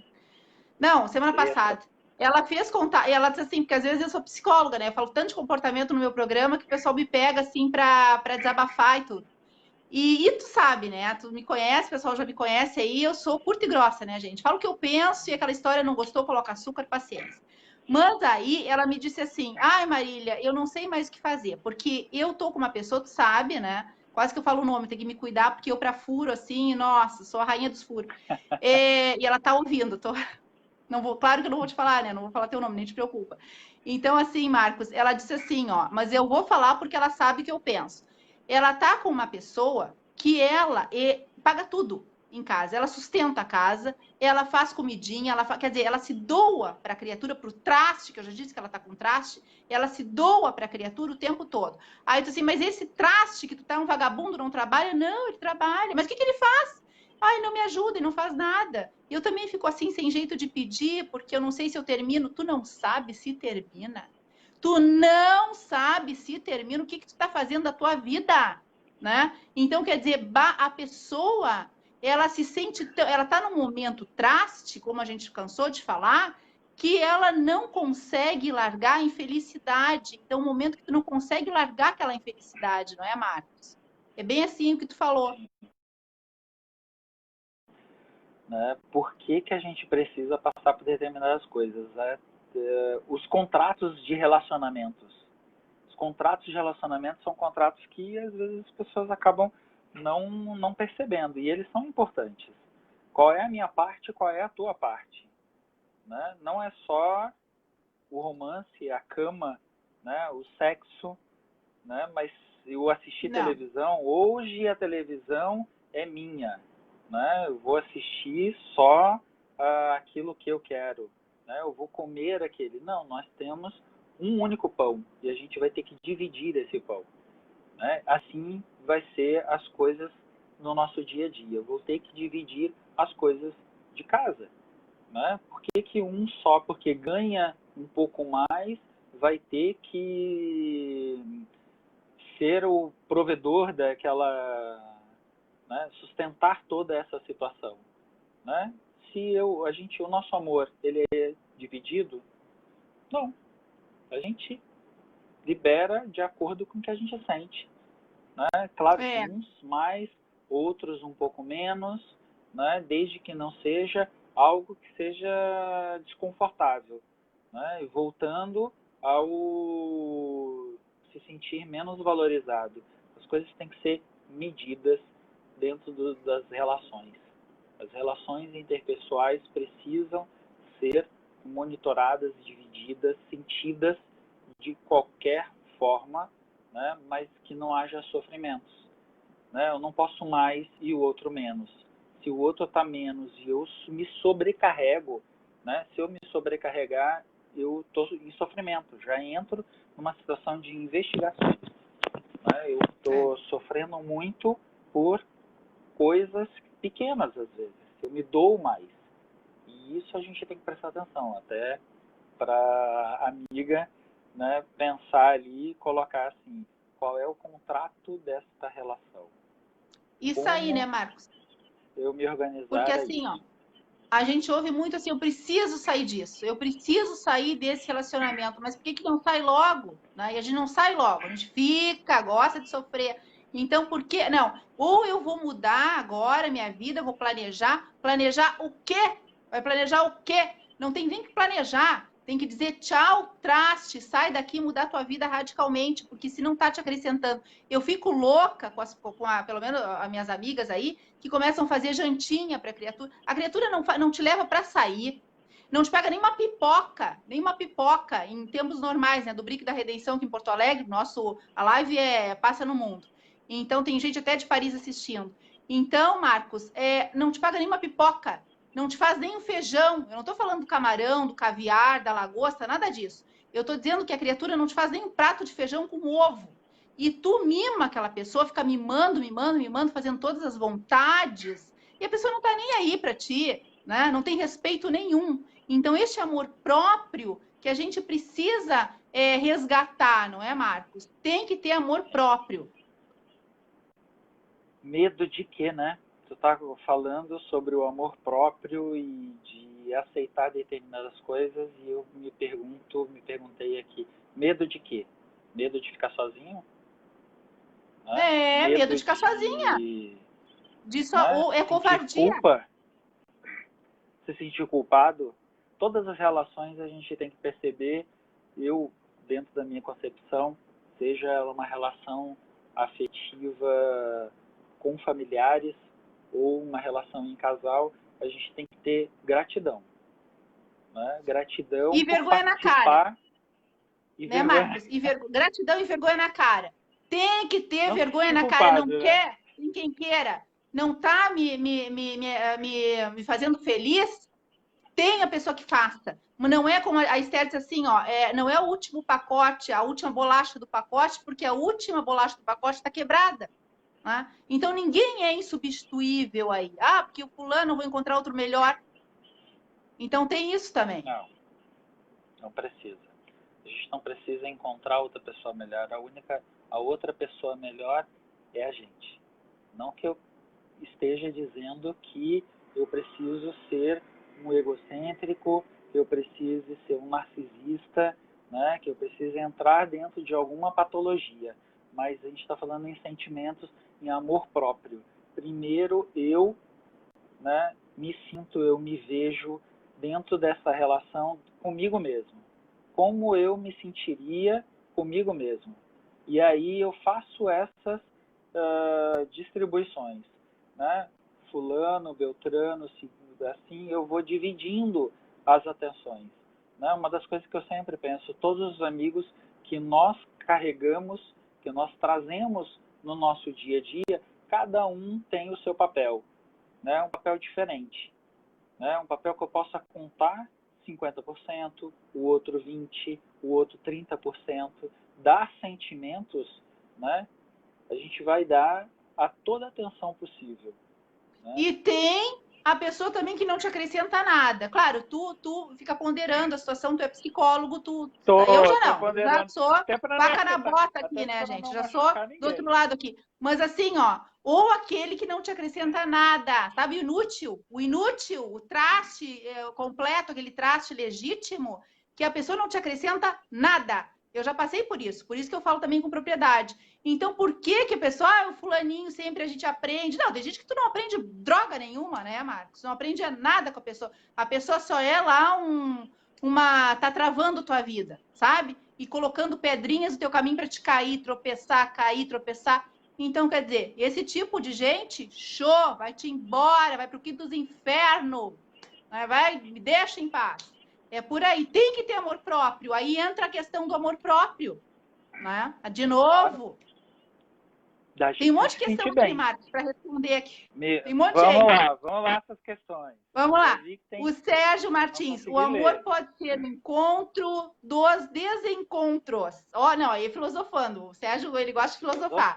A: Não, semana passada. Ela fez contar... Ela disse assim, porque às vezes eu sou psicóloga, né? Eu falo tanto de comportamento no meu programa que o pessoal me pega, assim, para desabafar e tudo. E tu sabe, né? Tu me conhece, o pessoal já me conhece aí, eu sou curta e grossa, né, gente? Falo o que eu penso e aquela história não gostou, coloca açúcar, paciência. Mas aí ela me disse assim, ai, Marília, eu não sei mais o que fazer, porque eu tô com uma pessoa, tu sabe, né? Quase que eu falo o nome, tem que me cuidar, porque eu pra furo, assim, nossa, sou a rainha dos furos. E ela tá ouvindo, não vou, claro que eu não vou te falar, né? Não vou falar teu nome, nem te preocupa. Então, assim, Marcos, ela disse assim, ó, mas eu vou falar porque ela sabe o que eu penso. Ela tá com uma pessoa que ela paga tudo em casa, ela sustenta a casa, ela faz comidinha, quer dizer, ela se doa para a criatura, para o traste, que eu já disse que ela tá com traste, ela se doa para a criatura o tempo todo. Aí tu assim, mas esse traste que tu tá um vagabundo, não trabalha? Não, ele trabalha. Mas o que ele faz? Ai, não me ajuda, ele não faz nada. Eu também fico assim, sem jeito de pedir, porque eu não sei se eu termino. Tu não sabe se termina. Tu não sabe se termina. O que tu tá fazendo da tua vida, né? Então, quer dizer, a pessoa, ela se sente... Ela tá num momento traste, como a gente cansou de falar, que ela não consegue largar a infelicidade. Então, o momento que tu não consegue largar aquela infelicidade, não é, Marcos? É bem assim o que tu falou.
B: Né? Por que que a gente precisa passar por determinadas coisas? Né? Os contratos de relacionamentos. Os contratos de relacionamento são contratos que, às vezes, as pessoas acabam não percebendo. E eles são importantes. Qual é a minha parte, qual é a tua parte? Né? Não é só o romance, a cama, né? O sexo, né? Mas eu assisti
A: Não.
B: televisão, hoje a televisão é minha, né? Eu vou assistir só aquilo que eu quero, né? Eu vou comer aquele. Não, nós temos um único pão e a gente vai ter que dividir esse pão, né? Assim vai ser as coisas no nosso dia a dia. Eu vou ter que dividir as coisas de casa, né? Por que que um só, porque ganha um pouco mais, vai ter que ser o provedor daquela, né, sustentar toda essa situação, né? Se o nosso amor, ele é dividido, não, a gente libera de acordo com o que a gente sente, né? Claro que
A: É,
B: uns mais, outros um pouco menos, né? Desde que não seja algo que seja desconfortável, né? E voltando ao se sentir menos valorizado. As coisas têm que ser medidas dentro das relações. As relações interpessoais precisam ser monitoradas, divididas, sentidas de qualquer forma, né? Mas que não haja sofrimentos, né? Eu não posso mais e o outro menos. Se o outro está menos e eu me sobrecarrego, né? Se eu me sobrecarregar, eu estou em sofrimento. Já entro numa situação de investigações, né? Eu
A: é.
B: estou sofrendo muito por coisas pequenas, às vezes. Eu me dou mais. E isso a gente tem que prestar atenção, até para a amiga, né, pensar ali e colocar assim, qual é o contrato desta relação?
A: Isso aí, né,
B: Como
A: Marcos?
B: eu me
A: Porque
B: organizar a
A: assim, ó,
B: isso?
A: a gente ouve muito assim, eu preciso sair disso, eu preciso sair desse relacionamento, mas por que que não sai logo? Né? E a gente não sai logo, a gente fica, gosta de sofrer. Então, por que? Não, ou eu vou mudar agora minha vida, vou planejar. Planejar o quê? Vai planejar o quê? Não tem nem que planejar. Tem que dizer tchau, traste, sai daqui e mudar tua vida radicalmente, porque se não tá te acrescentando. Eu fico louca pelo menos as minhas amigas aí, que começam a fazer jantinha para a criatura. A criatura não te leva para sair, não te pega nem uma pipoca em tempos normais, né? Do Brick da Redenção aqui em Porto Alegre, a live passa no mundo. Então tem gente até de Paris assistindo. Então, Marcos, não te paga nem uma pipoca, não te faz nem um feijão. Eu não estou falando do camarão, do caviar, da lagosta, nada disso. Eu estou dizendo que a criatura não te faz nem um prato de feijão com ovo. E tu mima aquela pessoa, fica mimando, mimando, mimando, fazendo todas as vontades, e a pessoa não tá nem aí para ti, né? Não tem respeito nenhum. Então, este amor próprio que a gente precisa resgatar, não é, Marcos? Tem que ter amor próprio.
B: Medo de quê, né? Tu tá falando sobre o amor próprio e de aceitar determinadas coisas e eu me perguntei aqui, medo de quê? Medo de ficar sozinho? Né?
A: Medo
B: Medo
A: de ficar sozinha.
B: de,
A: Disso,
B: né,
A: ou é
B: sentir
A: covardia.
B: culpa, se sentir culpado. Todas as relações a gente tem que perceber, eu, dentro da minha concepção, seja ela uma relação afetiva com familiares ou uma relação em casal, a gente tem que ter gratidão. Né? Gratidão
A: E
B: por
A: vergonha na cara,
B: participar e
A: né,
B: vergonha.
A: Marcos? Gratidão e vergonha na cara. Tem que ter
B: Não se
A: vergonha
B: sentir
A: na cara.
B: culpado,
A: Não
B: né?
A: quer? Tem quem queira. Não tá me fazendo feliz? Tem a pessoa que faça. Mas não é como a Esther disse assim, ó, não é o último pacote, a última bolacha do pacote, porque a última bolacha do pacote está quebrada. Né? Então ninguém é insubstituível aí. Ah, porque o fulano eu vou encontrar outro melhor. Então tem isso também.
B: Não, não precisa. A gente não precisa encontrar outra pessoa melhor. A outra pessoa melhor é a gente. Não que eu esteja dizendo que eu preciso ser um egocêntrico, que eu precise ser um narcisista, né? Que eu precise entrar dentro de alguma patologia. Mas a gente está falando em sentimentos, em amor próprio. Primeiro eu, né, me sinto, eu me vejo dentro dessa relação comigo mesmo. Como eu me sentiria comigo mesmo. E aí eu faço essas distribuições, né? Fulano, Beltrano, assim eu vou dividindo as atenções, né? Uma das coisas que eu sempre penso, todos os amigos que nós carregamos, que nós trazemos no nosso dia a dia, cada um tem o seu papel, né? Um papel diferente, né? Um papel que eu possa contar 50%, o outro 20%, o outro 30%, dar sentimentos, né? A gente vai dar a toda a atenção possível. Né?
A: E tem a pessoa também que não te acrescenta nada. Claro, tu fica ponderando a situação, tu é psicólogo, eu já não, eu já sou vaca na bota aqui, né, gente? Já sou do outro lado aqui. Mas assim, ó, ou aquele que não te acrescenta nada, sabe? O inútil, o traste completo, aquele traste legítimo, que a pessoa não te acrescenta nada. Eu já passei por isso que eu falo também com propriedade. Então, por que a pessoa, o fulaninho sempre a gente aprende? Não, tem gente que tu não aprende droga nenhuma, né, Marcos? Não aprende nada com a pessoa. A pessoa só é lá tá travando tua vida, sabe? E colocando pedrinhas no teu caminho para te cair, tropeçar. Então, quer dizer, esse tipo de gente, show, vai-te embora, vai pro quinto dos infernos, me deixa em paz. É por aí, tem que ter amor próprio. Aí entra a questão do amor próprio, né? De novo. Tem um monte de questão aqui, Marcos, para responder aqui. Tem um monte de gente.
B: Vamos lá essas questões.
A: Vamos lá. O Sérgio Martins, o amor pode ser o encontro dos desencontros. Não, aí filosofando. O Sérgio, ele gosta de filosofar.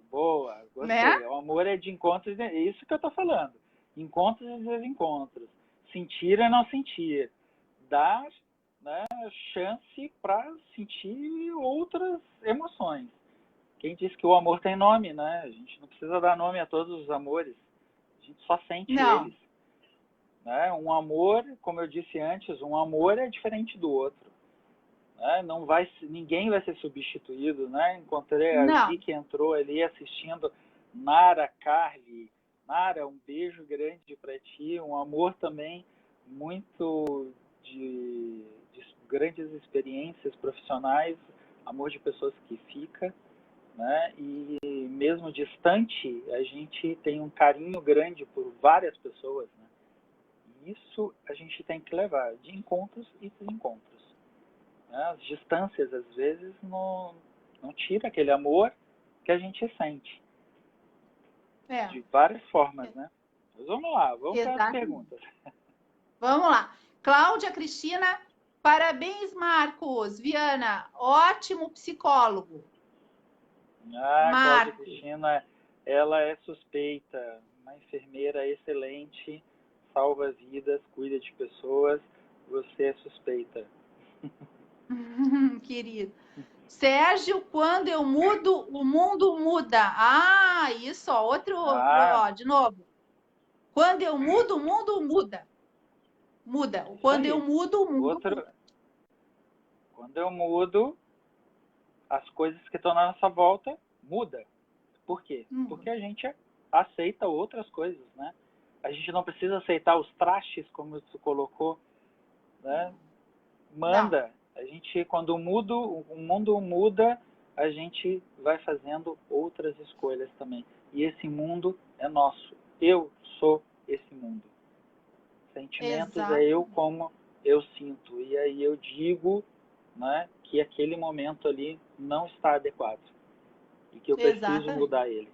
B: Boa, gostei. Né? O amor é de encontros, é isso que eu tô falando. Encontros e desencontros. Sentir e não sentir. Dar, né, chance para sentir outras emoções. Quem disse que o amor tem nome, né? A gente não precisa dar nome a todos os amores. A gente só sente eles. Né? Um amor, como eu disse antes, um amor é diferente do outro. Né? Ninguém vai ser substituído. Né? Encontrei a Gi que entrou ali assistindo. Nara, Carly. Nara, um beijo grande para ti. Um amor também muito de grandes experiências profissionais. Amor de pessoas que fica. Né? E mesmo distante, a gente tem um carinho grande por várias pessoas. Né? E isso a gente tem que levar de encontros e desencontros. Né? As distâncias, às vezes, não tira aquele amor que a gente sente. De várias formas, né? Mas vamos lá, vamos para as perguntas.
A: Vamos lá. Cláudia Cristina, parabéns, Marcos. Viana, ótimo psicólogo.
B: Cláudia Cristina, ela é suspeita, uma enfermeira excelente, salva vidas, cuida de pessoas, você é suspeita.
A: Querido. Sérgio, quando eu mudo, o mundo muda. Isso, de novo. Quando eu mudo, o mundo muda. Quando eu mudo, o mundo muda.
B: Quando eu mudo, as coisas que estão na nossa volta mudam. Por quê? Porque a gente aceita outras coisas, né? A gente não precisa aceitar os trastes, como tu colocou, né? Manda. A gente, quando o mundo muda, a gente vai fazendo outras escolhas também. E esse mundo é nosso. Eu sou esse mundo. Sentimentos é eu como eu sinto. E aí eu digo, né, que aquele momento ali não está adequado e que eu preciso mudar ele.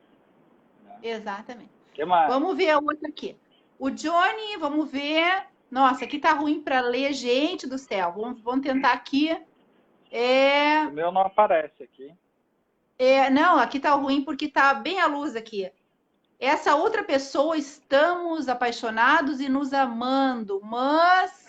B: Né?
A: Exatamente.
B: Que mais?
A: Vamos ver a outra aqui. O Johnny, vamos ver. Nossa, aqui tá ruim para ler, gente do céu. Vamos tentar aqui.
B: O meu não aparece aqui.
A: Não, aqui tá ruim porque tá bem a luz aqui. Essa outra pessoa, estamos apaixonados e nos amando, mas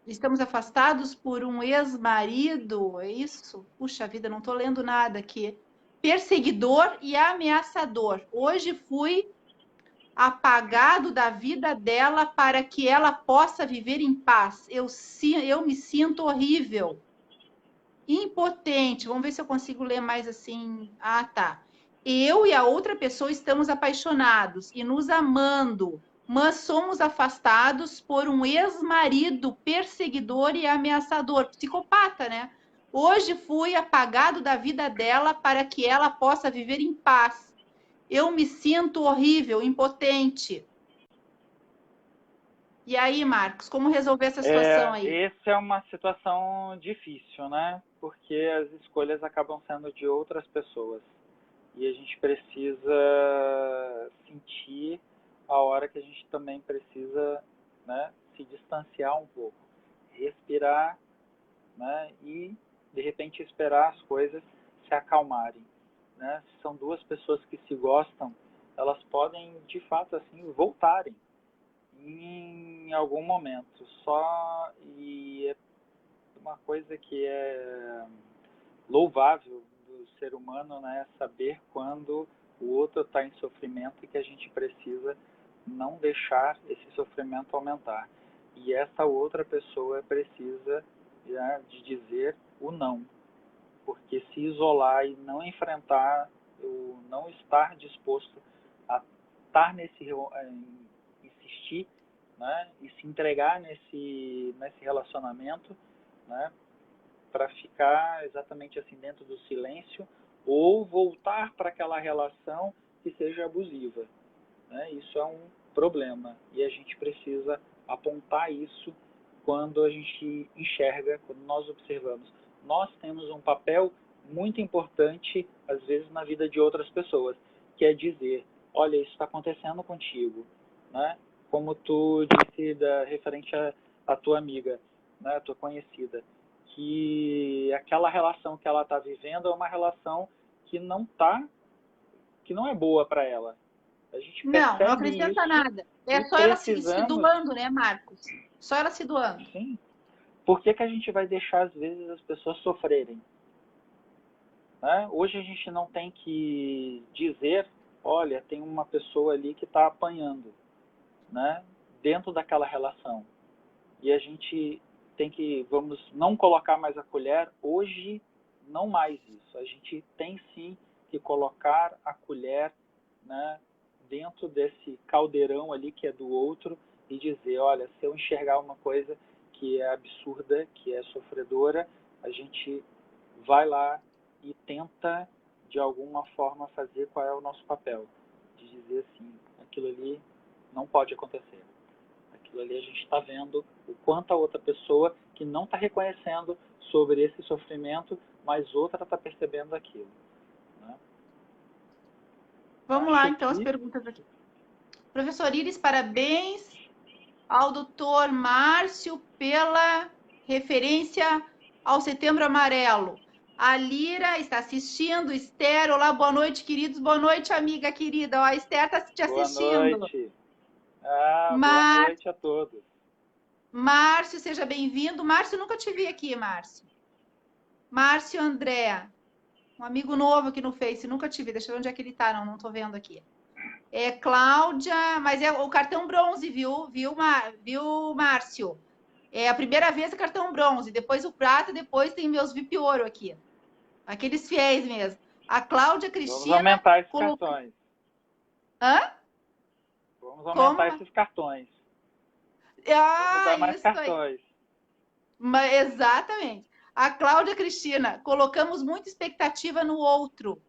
A: estamos afastados por um ex-marido, é isso? Puxa vida, não tô lendo nada aqui. Perseguidor e ameaçador. Hoje fui apagado da vida dela para que ela possa viver em paz. Eu me sinto horrível, impotente. Vamos ver se eu consigo ler mais assim. Ah, tá. Eu e a outra pessoa estamos apaixonados e nos amando, mas somos afastados por um ex-marido perseguidor e ameaçador, psicopata, né? Hoje fui apagado da vida dela para que ela possa viver em paz. Eu me sinto horrível, impotente. E aí, Marcos, como resolver essa situação aí?
B: Essa é uma situação difícil, né? Porque as escolhas acabam sendo de outras pessoas. E a gente precisa sentir a hora que a gente também precisa, né, se distanciar um pouco, respirar, né, e de repente esperar as coisas se acalmarem, né? Se são duas pessoas que se gostam, elas podem de fato assim voltarem em algum momento. E é uma coisa que é louvável do ser humano, né, saber quando o outro está em sofrimento e que a gente precisa não deixar esse sofrimento aumentar. E essa outra pessoa precisa já de dizer o não, porque se isolar e não enfrentar, ou não estar disposto a estar insistir, né, e se entregar nesse relacionamento, né, para ficar exatamente assim dentro do silêncio ou voltar para aquela relação que seja abusiva, né? Isso é um problema e a gente precisa apontar isso quando a gente enxerga, quando nós observamos. Nós temos um papel muito importante, às vezes, na vida de outras pessoas, que é dizer, olha, isso está acontecendo contigo, né? Como tu disse referente à tua amiga, né? A tua conhecida, que aquela relação que ela está vivendo é uma relação que que não é boa para ela. A gente
A: Não
B: percebe
A: acrescenta
B: isso
A: nada. É
B: e
A: só ela se
B: precisamos,
A: doando, né, Marcos? Só ela se doando.
B: sim. Por que a gente vai deixar, às vezes, as pessoas sofrerem? Né? Hoje a gente não tem que dizer, olha, tem uma pessoa ali que está apanhando, né, dentro daquela relação. E a gente tem que, vamos, não colocar mais a colher, hoje não mais isso. A gente tem sim que colocar a colher, né, dentro desse caldeirão ali que é do outro e dizer, olha, se eu enxergar uma coisa que é absurda, que é sofredora, a gente vai lá e tenta de alguma forma fazer qual é o nosso papel, de dizer assim, aquilo ali não pode acontecer. Aquilo ali a gente está vendo o quanto a outra pessoa que não está reconhecendo sobre esse sofrimento, mas outra está percebendo aquilo. Né?
A: Vamos lá,
B: Acho
A: então, as
B: que
A: perguntas aqui. Professor Iris, parabéns ao doutor Márcio pela referência ao Setembro Amarelo. A Lira está assistindo. Esther, olá, boa noite, queridos. Boa noite, amiga querida. Ó, a Esther está te
B: boa
A: assistindo.
B: noite. Boa
A: Mar...
B: noite a todos.
A: Márcio, seja bem-vindo. Márcio, nunca te vi aqui, Márcio. Márcio André, um amigo novo aqui no Face, nunca te vi. Deixa eu ver onde é que ele tá, não tô vendo aqui. É Cláudia, mas é o cartão bronze, viu, Márcio? É a primeira vez é cartão bronze, depois o prata, depois tem meus VIP ouro aqui. Aqueles fiéis mesmo. A Cláudia
B: Vamos
A: Cristina
B: aumentar esses
A: colocou.
B: cartões.
A: Hã?
B: Vamos
A: Como?
B: aumentar esses cartões. Vamos
A: Ah,
B: dar mais
A: isso aí.
B: cartões.
A: Exatamente. A Cláudia Cristina, colocamos muita expectativa no outro.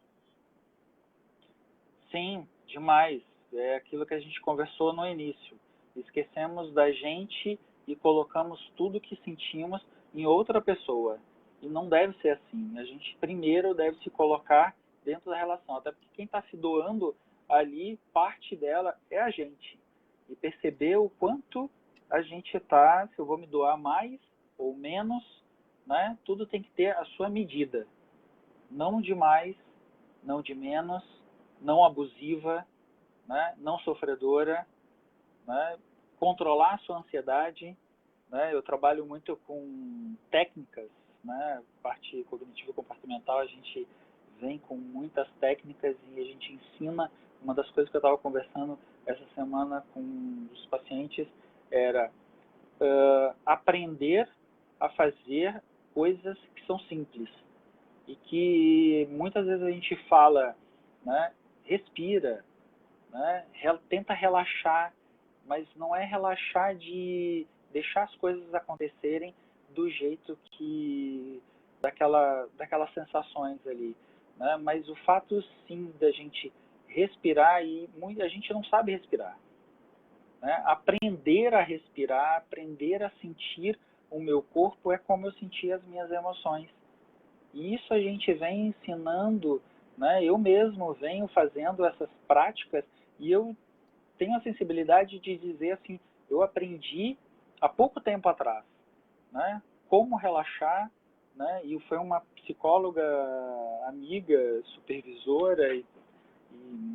B: Sim, demais. É aquilo que a gente conversou no início. Esquecemos da gente e colocamos tudo que sentimos em outra pessoa. E não deve ser assim. A gente primeiro deve se colocar dentro da relação. Até porque quem está se doando ali, parte dela é a gente. E perceber o quanto a gente está, se eu vou me doar mais ou menos, né? Tudo tem que ter a sua medida. Não de mais, não de menos, não abusiva, né? Não sofredora, né? Controlar a sua ansiedade, né? Eu trabalho muito com técnicas, né? Parte cognitivo comportamental, a gente vem com muitas técnicas e a gente ensina Uma das coisas que eu estava conversando essa semana com os pacientes era aprender a fazer coisas que são simples e que muitas vezes a gente fala, né, respira, né, tenta relaxar, mas não é relaxar de deixar as coisas acontecerem do jeito que daquelas sensações ali, né? Mas o fato sim da gente respirar, e muita gente não sabe respirar, né? Aprender a respirar, aprender a sentir o meu corpo é como eu sentia as minhas emoções. E isso a gente vem ensinando, né? Eu mesmo venho fazendo essas práticas e eu tenho a sensibilidade de dizer assim, eu aprendi há pouco tempo atrás, né? Como relaxar, né? E foi uma psicóloga amiga, supervisora e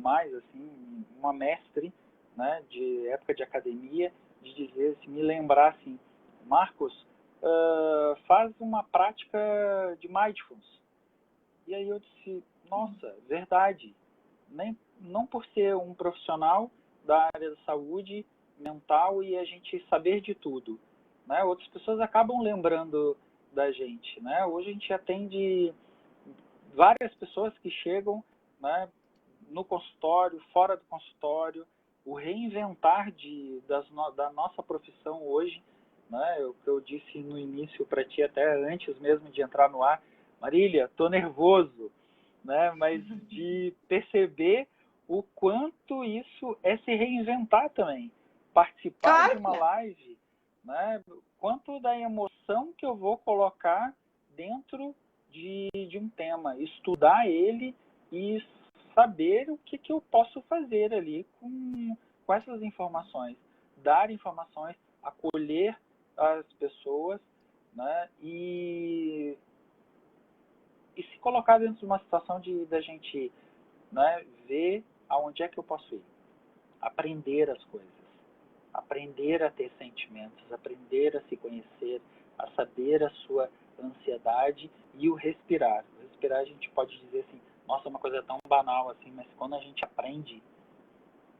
B: mais assim, uma mestre, né? De época de academia, de dizer, assim, me lembrar assim, Marcos, faz uma prática de mindfulness. E aí eu disse, nossa, verdade. Não por ser um profissional da área da saúde mental e a gente saber de tudo, né? Outras pessoas acabam lembrando da gente, né? Hoje a gente atende várias pessoas que chegam, né, no consultório, fora do consultório, o reinventar da nossa profissão hoje, né? O que eu disse no início para ti, até antes mesmo de entrar no ar, Marília, tô nervoso, né? Mas de perceber o quanto isso é se reinventar também. Participar de
A: Claro
B: uma
A: que é.
B: live, né? Quanto da emoção que eu vou colocar dentro de um tema, estudar ele e saber o que eu posso fazer ali com essas informações, dar informações, acolher as pessoas, né? E se colocar dentro de uma situação da gente, né, ver aonde é que eu posso ir, aprender as coisas, aprender a ter sentimentos, aprender a se conhecer, a saber a sua ansiedade e o respirar. O respirar a gente pode dizer assim, nossa, é uma coisa tão banal assim, mas quando a gente aprende,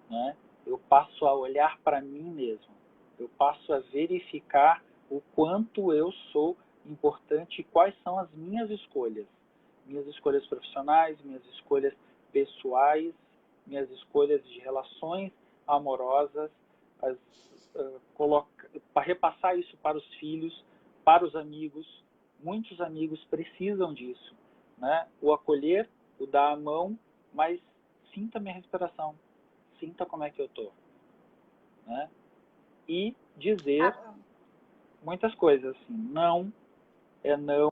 B: né, eu passo a olhar para mim mesmo, eu passo a verificar o quanto eu sou importante e quais são as minhas escolhas profissionais, minhas escolhas pessoais, minhas escolhas de relações amorosas, para repassar isso para os filhos, para os amigos. Muitos amigos precisam disso, né? O acolher, o dar a mão, mas sinta minha respiração, sinta como é que eu tô, né? E dizer muitas coisas assim, não é não.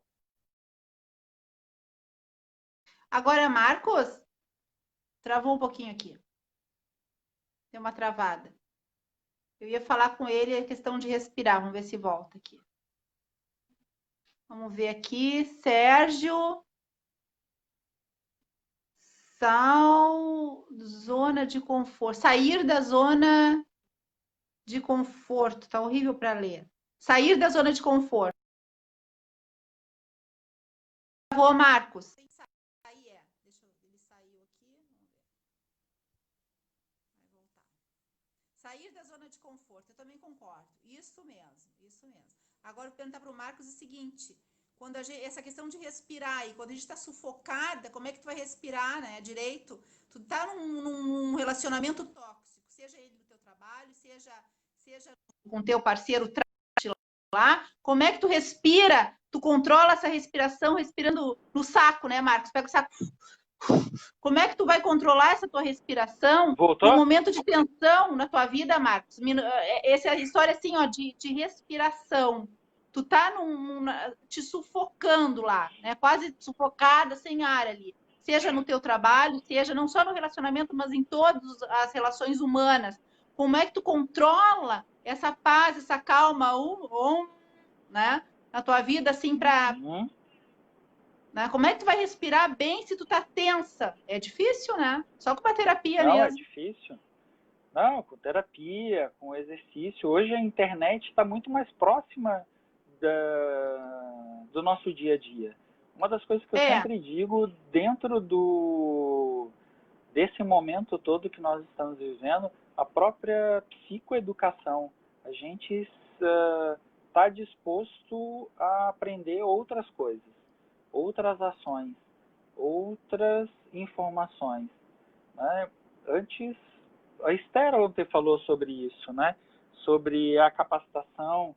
A: Agora, Marcos, travou um pouquinho aqui. Deu uma travada. Eu ia falar com ele a questão de respirar. Vamos ver se volta aqui. Vamos ver aqui. Sérgio. Zona de conforto. Sair da zona de conforto. Tá horrível para ler. Sair da zona de conforto. Travou, Marcos. Sair, deixa eu ver. Ele saiu aqui. Vamos ver. Vai voltar. Sair da zona de conforto. Eu também concordo. Isso mesmo, isso mesmo. Agora, eu vou perguntar para o Marcos o seguinte. Quando essa questão de respirar, e quando a gente está sufocada, como é que tu vai respirar, né, direito? Tu tá num relacionamento tóxico, seja ele no teu trabalho, seja com teu parceiro lá, como é que tu respira? Tu controla essa respiração respirando no saco, né, Marcos? Pega o saco. Como é que tu vai controlar essa tua respiração
B: Voltou?
A: no momento de tensão na tua vida, Marcos? Essa história assim, ó, de respiração. Tu tá te sufocando lá, né? Quase sufocada, sem ar ali. Seja no teu trabalho, seja não só no relacionamento, mas em todas as relações humanas. Como é que tu controla essa paz, essa calma, né? Na tua vida, assim, para né? Como é que tu vai respirar bem se tu tá tensa? É difícil, né? Só com uma terapia
B: Não, é
A: mesmo.
B: difícil. Não, com terapia, com exercício. Hoje a internet está muito mais próxima do nosso dia a dia. Uma das coisas que eu sempre digo desse momento todo que nós estamos vivendo, a própria psicoeducação. A gente está disposto a aprender outras coisas, outras ações, outras informações, né? Antes, a Esther ontem falou sobre isso, né? Sobre a capacitação,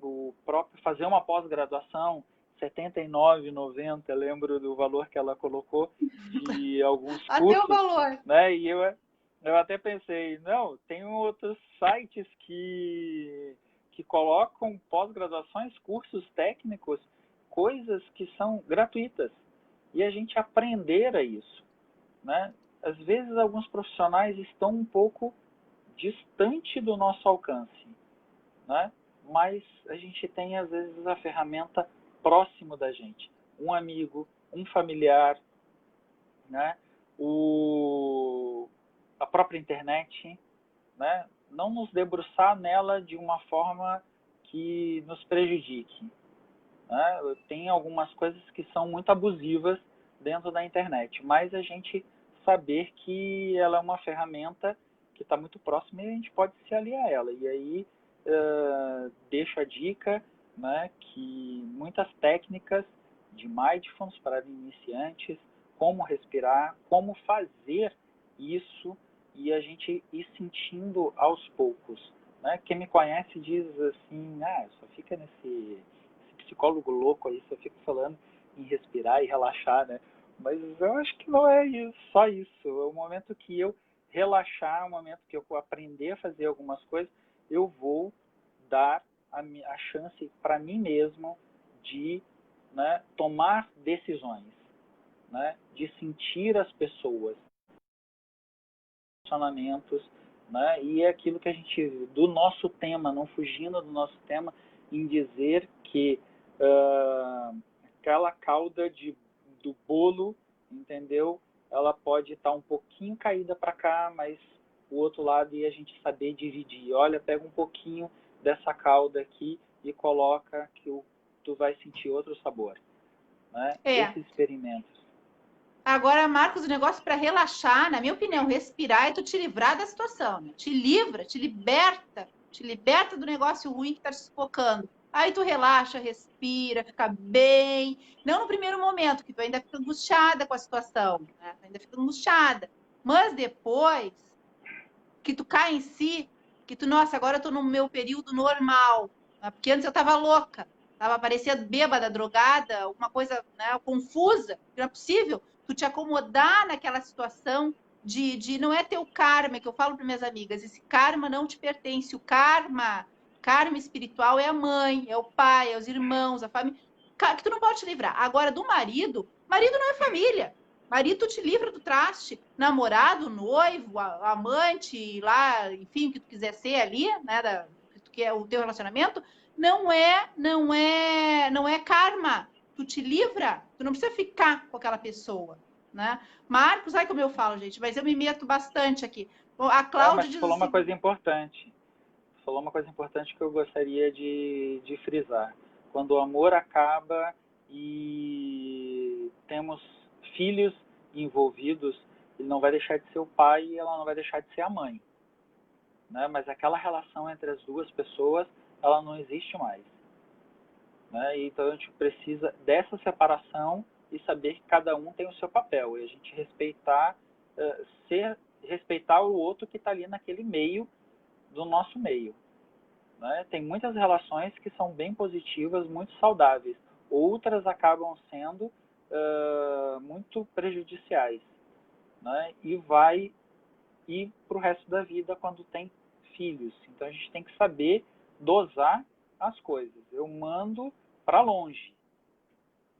B: o próprio fazer uma pós-graduação, R$ 79,90, lembro do valor que ela colocou de alguns cursos.
A: Até o valor.
B: Né? E eu até pensei, não, tem outros sites que colocam pós-graduações, cursos técnicos, coisas que são gratuitas. E a gente aprender a isso, né? Às vezes alguns profissionais estão um pouco distante do nosso alcance, né? Mas a gente tem às vezes a ferramenta próximo da gente, um amigo, um familiar, né? A própria internet, né? Não nos debruçar nela de uma forma que nos prejudique, né? Tem algumas coisas que são muito abusivas dentro da internet, mas a gente saber que ela é uma ferramenta que está muito próxima e a gente pode se aliar a ela. E aí deixo a dica, né, que muitas técnicas de mindfulness para iniciantes, como respirar, como fazer isso e a gente ir sentindo aos poucos, né? Quem me conhece diz assim, só fica esse psicólogo louco aí, só fica falando em respirar e relaxar, né? Mas eu acho que não é só isso. É o momento que eu relaxar, o momento que eu vou aprender a fazer algumas coisas, eu vou dar a chance para mim mesmo de, né, tomar decisões, né, de sentir as pessoas, relacionamentos, né, e é aquilo que a gente, do nosso tema, não fugindo do nosso tema, em dizer que aquela cauda do bolo, entendeu? Ela pode estar um pouquinho caída para cá, mas o outro lado e a gente saber dividir. Olha, pega um pouquinho dessa calda aqui e coloca que tu vai sentir outro sabor, né? Esses experimentos.
A: Agora, Marcos, o negócio para relaxar, na minha opinião, respirar é tu te livrar da situação, né? Te livra, te liberta do negócio ruim que tá te sufocando. Aí tu relaxa, respira, fica bem. Não no primeiro momento, que tu ainda fica angustiada com a situação, né? Tu ainda fica angustiada. Mas depois que tu cai em si, que tu, nossa, agora eu tô no meu período normal, né? Porque antes eu tava louca, tava parecendo bêbada, drogada, alguma coisa, né, confusa, não é possível tu te acomodar naquela situação de não é teu karma, que eu falo para minhas amigas, esse karma não te pertence, o karma espiritual é a mãe, é o pai, é os irmãos, a família, que tu não pode te livrar. Agora, do marido não é família. Marido, tu te livra do traste. Namorado, noivo, amante, lá, enfim, o que tu quiser ser ali, né, que é o teu relacionamento, não é karma. Tu te livra, tu não precisa ficar com aquela pessoa, né? Marcos, ai como eu falo, gente, mas eu me meto bastante aqui. A Cláudia
B: mas
A: diz
B: falou
A: assim,
B: uma coisa importante. Falou uma coisa importante que eu gostaria de frisar. Quando o amor acaba e temos filhos envolvidos, ele não vai deixar de ser o pai e ela não vai deixar de ser a mãe, né? Mas aquela relação entre as duas pessoas, ela não existe mais, né? Então a gente precisa dessa separação e saber que cada um tem o seu papel e a gente respeitar o outro que está ali naquele meio do nosso meio, né? Tem muitas relações que são bem positivas, muito saudáveis. Outras acabam sendo muito prejudiciais, né? E vai ir para o resto da vida quando tem filhos. Então a gente tem que saber dosar as coisas. Eu mando para longe,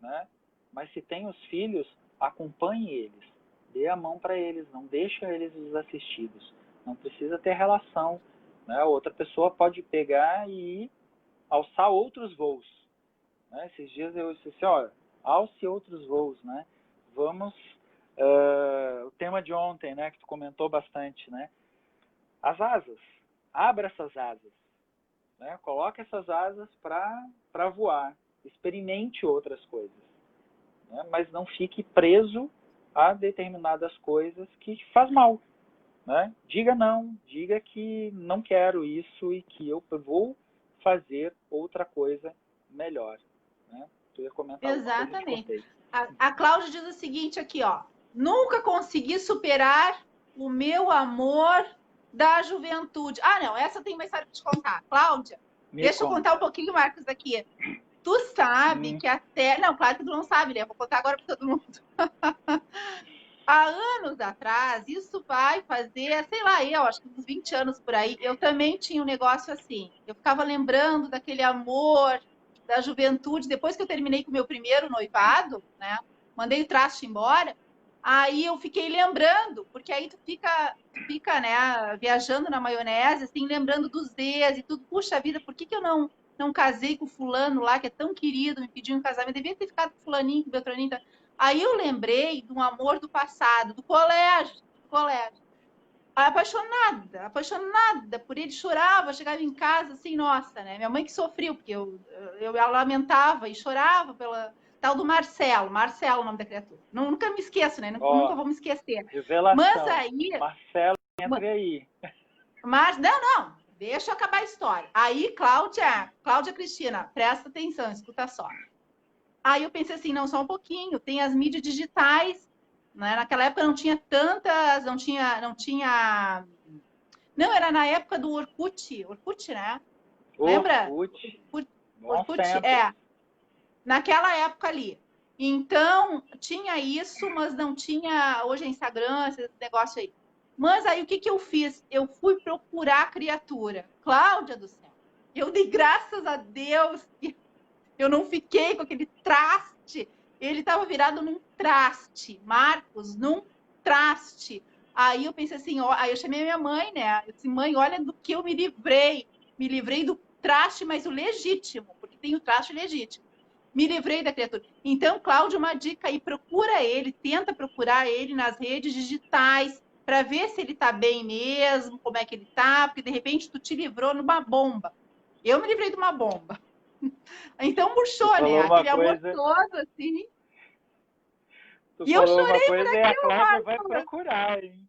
B: né? Mas se tem os filhos, acompanhe eles, dê a mão para eles, não deixe eles desassistidos. Não precisa ter relação, né? Outra pessoa pode pegar e alçar outros voos, né? Esses dias eu disse assim, olha, alce outros voos, né? Vamos, o tema de ontem, né, que tu comentou bastante, né? As asas, abra essas asas, né? Coloque essas asas para voar, experimente outras coisas, né? Mas não fique preso a determinadas coisas que te faz mal, né? Diga não, diga que não quero isso e que eu vou fazer outra coisa melhor, né? Tu ia comentar alguma coisa, eu te
A: Exatamente.
B: cortei.
A: A Cláudia diz o seguinte aqui, ó. Nunca consegui superar o meu amor da juventude. Ah, não, essa tem uma história para te contar. Cláudia,
B: Me
A: deixa eu contar um
B: conta.
A: pouquinho, Marcos, aqui. Tu sabe que até... Não, claro que tu não sabe, né? Vou contar agora para todo mundo. Há anos atrás, isso vai fazer, sei lá, eu acho que uns 20 anos por aí, eu também tinha um negócio assim. Eu ficava lembrando daquele amor da juventude. Depois que eu terminei com o meu primeiro noivado, né? Mandei o traste embora. Aí eu fiquei lembrando, porque aí tu fica, né, viajando na maionese, assim, lembrando dos ex e tudo. Puxa vida, por que eu não casei com fulano lá, que é tão querido, me pediu um casamento? Devia ter ficado com fulaninho, com beltraninho. Aí eu lembrei de um amor do passado, do colégio, do colégio. Apaixonada, apaixonada por ele, chorava, chegava em casa assim, nossa, né? Minha mãe que sofreu, porque eu lamentava e chorava pela tal do Marcelo, Marcelo, o nome da criatura. Nunca me esqueço, né? Nunca
B: Ó,
A: vou me esquecer. Mas
B: revelação.
A: aí,
B: Marcelo, entre aí.
A: não, deixa eu acabar a história. Aí, Cláudia Cristina, presta atenção, escuta só. Aí eu pensei assim, não, só um pouquinho, tem as mídias digitais, né? Naquela época não tinha tantas, não, era na época do Orkut, né? Lembra?
B: Orkut, bons
A: Orkut,
B: tempos.
A: naquela época ali. Então, tinha isso, mas não tinha, hoje é Instagram, esse negócio aí. Mas aí, o que eu fiz? Eu fui procurar a criatura. Cláudia do céu. Eu dei graças a Deus que eu não fiquei com aquele traste. Ele estava virado num traste, Marcos, num traste. Aí eu pensei assim, ó, aí eu chamei a minha mãe, né? Eu disse, mãe, olha do que eu me livrei. Me livrei do traste, mas o legítimo, porque tem o traste legítimo. Me livrei da criatura. Então, Cláudio, uma dica aí, procura ele, tenta procurar ele nas redes digitais, para ver se ele está bem mesmo, como é que ele está, porque de repente tu te livrou numa bomba. Eu me livrei de uma bomba. Então
B: Tu
A: murchou, né?
B: falou uma
A: Aquele amor
B: coisa,
A: todo, assim.
B: tu
A: E eu
B: falou uma
A: chorei por
B: coisa e a
A: aquilo,
B: Cláudia vai
A: Marcos.
B: procurar, hein?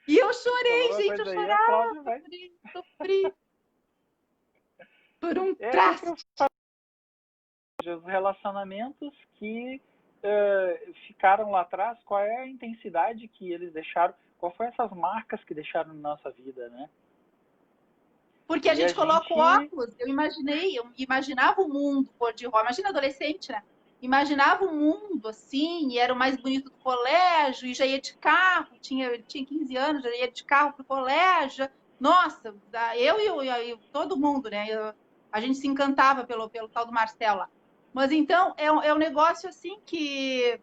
A: E eu
B: Tu falou
A: chorei,
B: uma
A: gente, eu
B: coisa aí, a Cláudia
A: chorava
B: vai.
A: por isso, sofri por um
B: É sempre
A: traste.
B: os relacionamentos que ficaram lá atrás, qual é a intensidade que eles deixaram, qual foi essas marcas que deixaram na nossa vida, né?
A: Porque a
B: E a
A: gente coloca o
B: gente,
A: óculos, eu imaginava o mundo cor-de-rosa, imagina adolescente, né? Imaginava o mundo assim, e era o mais bonito do colégio, e já ia de carro, tinha 15 anos, já ia de carro pro colégio. Nossa, eu todo mundo, né? A gente se encantava pelo tal do Marcelo lá. Mas então, é um negócio assim que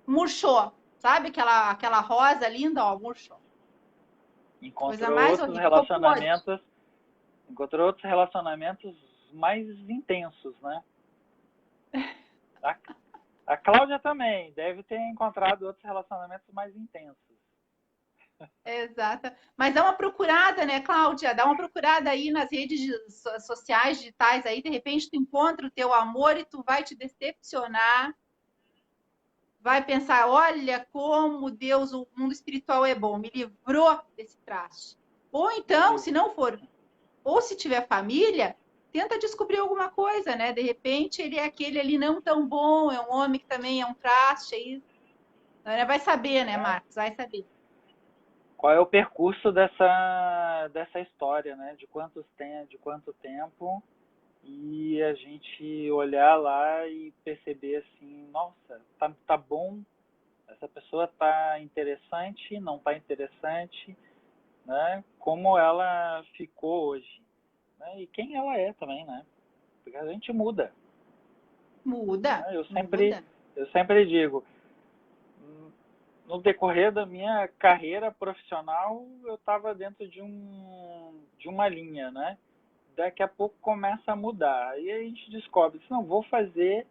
A: murchou, sabe? Aquela rosa linda, ó, murchou. Coisa
B: encontrou
A: mais
B: outros
A: horrível. Ficou podre.
B: relacionamentos, encontrou outros relacionamentos mais intensos, né? A, a Cláudia também deve ter encontrado outros relacionamentos mais intensos.
A: Exato. Mas dá uma procurada, né, Cláudia? Dá uma procurada aí nas redes sociais digitais aí, de repente tu encontra o teu amor e tu vai te decepcionar, vai pensar, olha como Deus, o mundo espiritual é bom, me livrou desse traste. Ou
B: Me
A: então, se
B: livro.
A: não for, ou se tiver família, tenta descobrir alguma coisa, né? De repente ele é aquele ali não tão bom, é um homem que também é um traste aí, né? Vai saber, né,
B: É.
A: Marcos? Vai saber.
B: Qual é o percurso dessa história, né? De quanto tempo, e a gente olhar lá e perceber assim, nossa, tá bom, essa pessoa tá interessante, não tá interessante, né? Como ela ficou hoje, né? E quem ela é também, né? Porque a gente muda,
A: Muda,
B: né?
A: muda.
B: Eu sempre digo, no decorrer da minha carreira profissional, eu estava dentro de uma linha, né? Daqui a pouco começa a mudar. Aí a gente descobre, não, vou fazer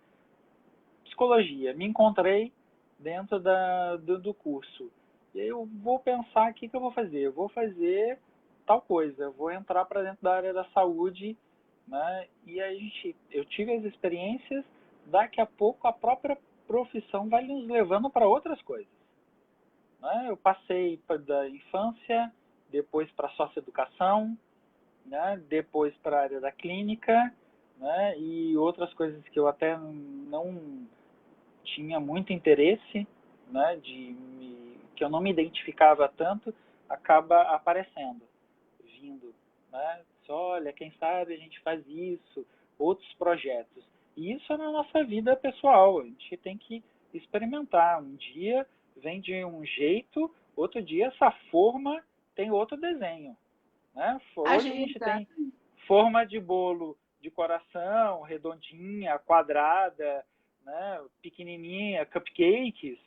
B: psicologia. Me encontrei dentro do curso. E aí eu vou pensar o que eu vou fazer. Eu vou fazer tal coisa. Eu vou entrar para dentro da área da saúde, né? E eu tive as experiências. Daqui a pouco a própria profissão vai nos levando para outras coisas. Né? Eu passei da infância, depois para a socioeducação, né? Depois para a área da clínica, né? E outras coisas que eu até não tinha muito interesse, né? Que eu não me identificava tanto, acaba aparecendo, vindo. Né? Olha, quem sabe a gente faz isso, outros projetos. E isso é na nossa vida pessoal, a gente tem que experimentar. Um dia vem de um jeito, outro dia essa forma tem outro desenho. Né? Hoje a gente tem forma de bolo de coração, redondinha, quadrada, né? Pequenininha, cupcakes.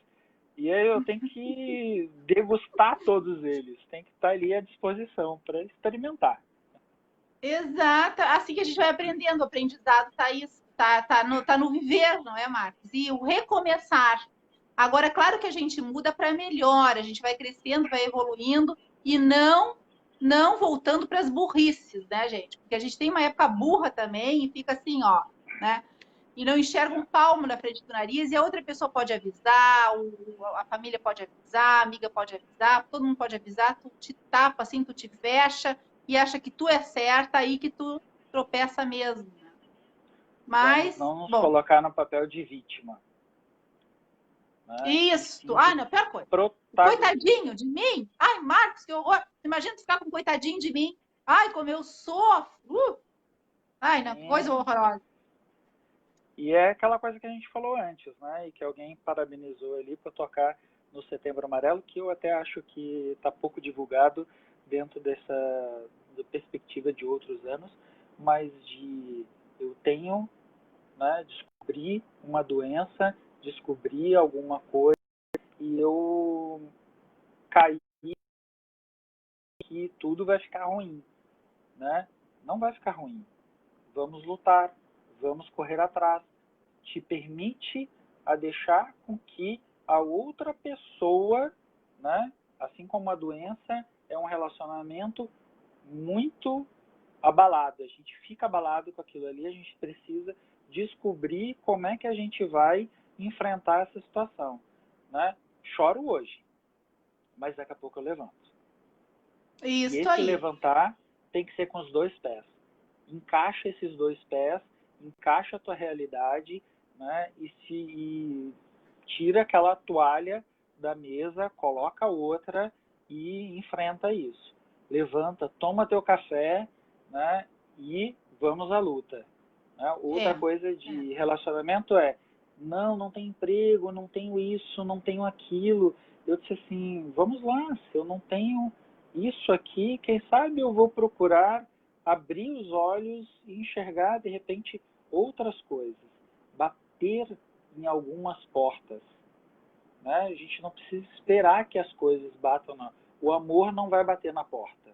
B: E aí eu tenho que degustar todos eles, tem que estar ali à disposição para experimentar.
A: Exato, assim que a gente vai aprendendo, o aprendizado tá no viver, não é, Marcos? E o recomeçar. Agora, é claro que a gente muda para melhor, a gente vai crescendo, vai evoluindo e não voltando para as burrices, né, gente? Porque a gente tem uma época burra também e fica assim, ó, né? E não enxerga um palmo na frente do nariz e a outra pessoa pode avisar, a família pode avisar, a amiga pode avisar, todo mundo pode avisar, tu te tapa assim, tu te fecha e acha que tu é certa, aí que tu tropeça mesmo. Né? Mas,
B: vamos não nos colocar no papel de vítima. Né?
A: Isso. Não, pior coisa. Coitadinho de mim? Ai, Marcos, que horror. Imagina tu ficar com coitadinho de mim. Ai, como eu sofro. Ai, não, coisa horrorosa.
B: E é aquela coisa que a gente falou antes, né? E que alguém parabenizou ali por tocar no Setembro Amarelo, que eu até acho que está pouco divulgado dentro dessa perspectiva de outros anos, mas eu tenho, né, descobri uma doença, descobri alguma coisa e eu caí que tudo vai ficar ruim, né? Não vai ficar ruim. Vamos lutar, vamos correr atrás. Te permite a deixar com que a outra pessoa, né, assim como a doença, é um relacionamento muito abalado. A gente fica abalado com aquilo ali, a gente precisa descobrir como é que a gente vai enfrentar essa situação. Né? Choro hoje, mas daqui a pouco eu levanto.
A: Isso
B: e esse
A: aí.
B: levantar tem que ser com os 2 pés. Encaixa esses 2 pés, encaixa a tua realidade, né? E tira aquela toalha da mesa, coloca outra e enfrenta isso. Levanta, toma teu café, né? E vamos à luta. Né? Outra coisa de relacionamento não tem emprego, não tenho isso, não tenho aquilo. Eu disse assim, vamos lá, se eu não tenho isso aqui, quem sabe eu vou procurar abrir os olhos e enxergar de repente outras coisas, bater em algumas portas. Né? A gente não precisa esperar que as coisas batam o amor não vai bater na porta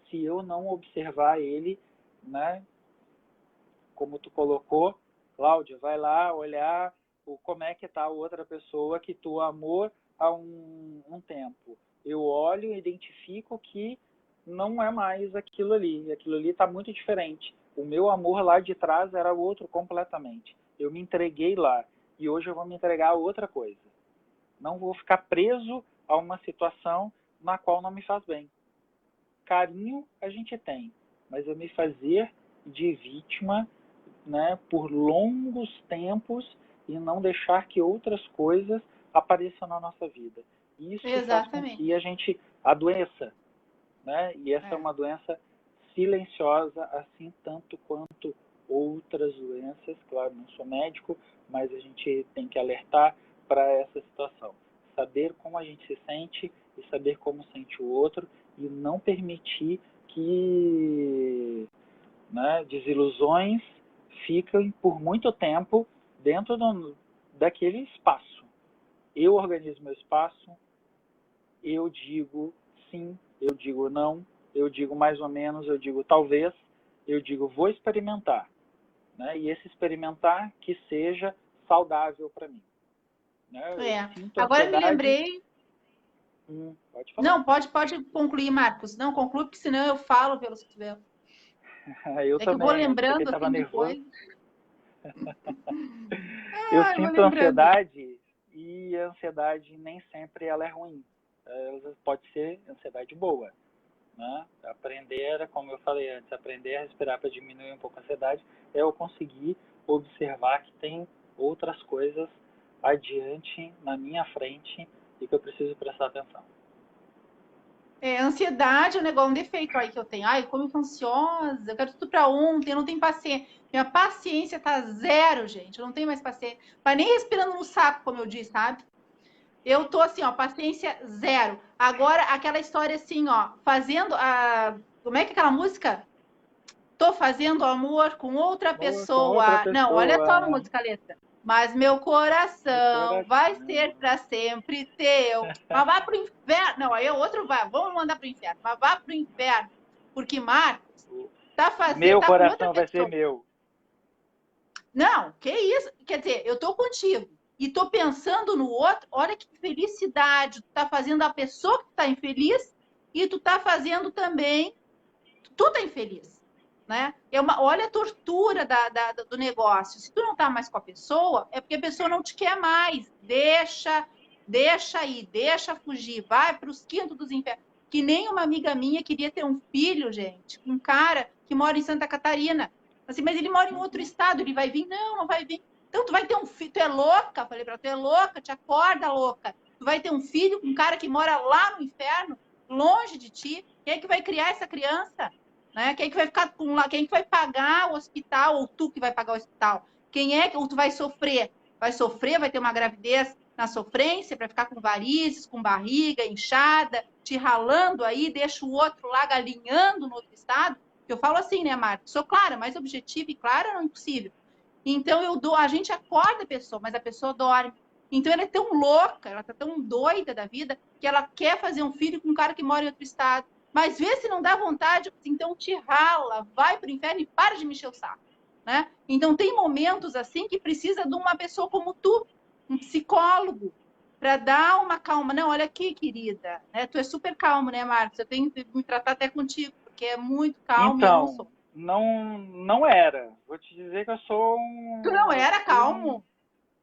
B: se eu não observar ele, né? Como tu colocou, Cláudia, vai lá olhar como é que está a outra pessoa que tu amou há um tempo. Eu olho e identifico que não é mais aquilo ali está muito diferente. O meu amor lá de trás era outro completamente. Eu me entreguei lá e hoje eu vou me entregar a outra coisa. Não vou ficar preso a uma situação na qual não me faz bem. Carinho a gente tem, mas eu me fazer de vítima, né, por longos tempos e não deixar que outras coisas apareçam na nossa vida. Isso faz com que a gente adoeça. Né? E essa é uma doença silenciosa, assim tanto quanto outras doenças. Claro, não sou médico, mas a gente tem que alertar para essa situação. Saber como a gente se sente e saber como sente o outro e não permitir que, né, desilusões fiquem por muito tempo dentro daquele espaço. Eu organizo meu espaço, eu digo sim, eu digo não, eu digo mais ou menos, eu digo talvez, eu digo vou experimentar. Né? E esse experimentar que seja saudável para mim. Né?
A: Agora me lembrei...
B: pode falar.
A: Não, pode concluir, Marcos. Não, conclui, porque senão eu falo pelo cotovelo.
B: Eu também,
A: que eu vou lembrando
B: eu
A: assim
B: nervoso.
A: depois.
B: Eu sinto ansiedade que a ansiedade nem sempre ela é ruim. Ela pode ser ansiedade boa, né? Aprender, como eu falei antes, aprender a respirar para diminuir um pouco a ansiedade é eu conseguir observar que tem outras coisas adiante, na minha frente, e que eu preciso prestar atenção.
A: Ansiedade é um negócio, um defeito aí que eu tenho. Ai, como eu tô ansiosa, eu quero tudo pra ontem, eu não tenho paciência. Minha paciência tá zero, gente. Eu não tenho mais paciência. Mas nem respirando no saco, como eu disse, sabe? Eu tô assim, ó, paciência zero. Agora, aquela história assim, ó, fazendo a. Como é que é aquela música? Tô fazendo amor com outra
B: Com outra
A: pessoa. Não, olha só a
B: pessoa,
A: música, a letra. Mas meu
B: meu
A: coração vai ser
B: coração.
A: para sempre teu. Mas vá pro inferno. Não, aí o outro vai. Vamos mandar pro inferno. Mas vá pro inferno. Porque Marcos tá fazendo,
B: Meu
A: tá com outra
B: coração vai ser
A: pessoa.
B: meu.
A: Não, que isso? Quer dizer, eu tô contigo e tô pensando no outro. Olha que felicidade. Tu tá fazendo a pessoa que tá infeliz e tu tá fazendo também. Tu tá infeliz, né? Olha a tortura do negócio. Se tu não tá mais com a pessoa, é porque a pessoa não te quer mais. Deixa aí, deixa fugir, vai para os quintos dos infernos. Que nem uma amiga minha queria ter um filho, gente, um cara que mora em Santa Catarina. Assim, mas ele mora em outro estado, ele vai vir? Não, não vai vir. Então tu vai ter um filho, tu é louca? Falei para tu é louca, te acorda, louca. Tu vai ter um filho com um cara que mora lá no inferno, longe de ti. Quem é que vai criar essa criança? Né? Quem é que vai ficar com lá? Quem é que vai pagar o hospital? Ou tu que vai pagar o hospital? Quem é que ou tu vai sofrer? Vai sofrer, vai ter uma gravidez na sofrência para ficar com varizes, com barriga inchada, te ralando aí, deixa o outro lá galinhando no outro estado. Eu falo assim, né, Marta? Sou clara, mais objetiva e clara não é impossível. Então a gente acorda a pessoa, mas a pessoa dorme. Então ela é tão louca, ela tá tão doida da vida que ela quer fazer um filho com um cara que mora em outro estado. Mas vê se não dá vontade, então te rala, vai pro inferno e para de me encher o saco, né? Então tem momentos assim que precisa de uma pessoa como tu, um psicólogo, para dar uma calma. Não, olha aqui, querida, né? Tu é super calmo, né, Marcos? Eu tenho que me tratar até contigo, porque é muito calmo e eu não
B: Então,
A: sou.
B: não era. Vou te dizer que
A: Tu não
B: eu
A: era
B: fui um,
A: calmo?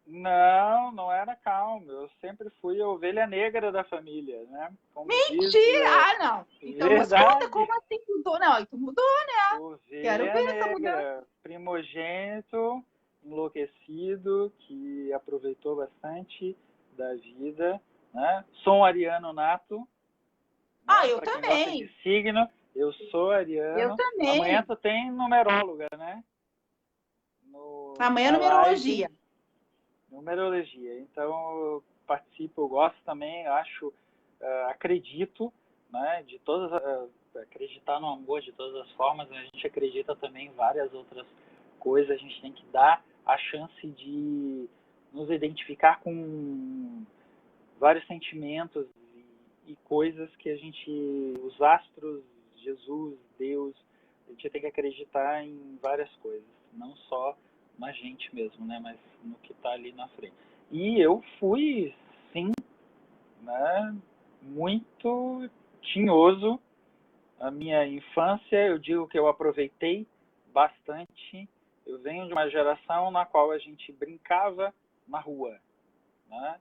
B: não era calmo. Eu sempre fui a ovelha negra da família, né? Como diz,
A: Mentira! Ah, não. Então nos conta
B: verdade,
A: como assim mudou. Não, aí tu mudou. Quero
B: ovelha
A: ver essa mudança.
B: negra, primogênito, enlouquecido, que aproveitou bastante da vida, né? Sou um ariano nato,
A: Ah,
B: né?
A: eu
B: Para quem gosta de
A: também.
B: signo, eu sou
A: Eu
B: ariano. Amanhã
A: também.
B: tu tem numeróloga, né?
A: Amanhã é
B: Na
A: numerologia.
B: live, numerologia. Então eu participo, eu gosto também, acho, acredito, né? De todas, acreditar no amor de todas as formas, mas a gente acredita também em várias outras coisas. A gente tem que dar a chance de nos identificar com vários sentimentos e coisas que a gente, os astros, Jesus, Deus, a gente tem que acreditar em várias coisas, não só na gente mesmo, né, mas no que está ali na frente. E eu fui, sim, né, muito tinhoso. A minha infância, eu digo que eu aproveitei bastante. Eu venho de uma geração na qual a gente brincava na rua, né?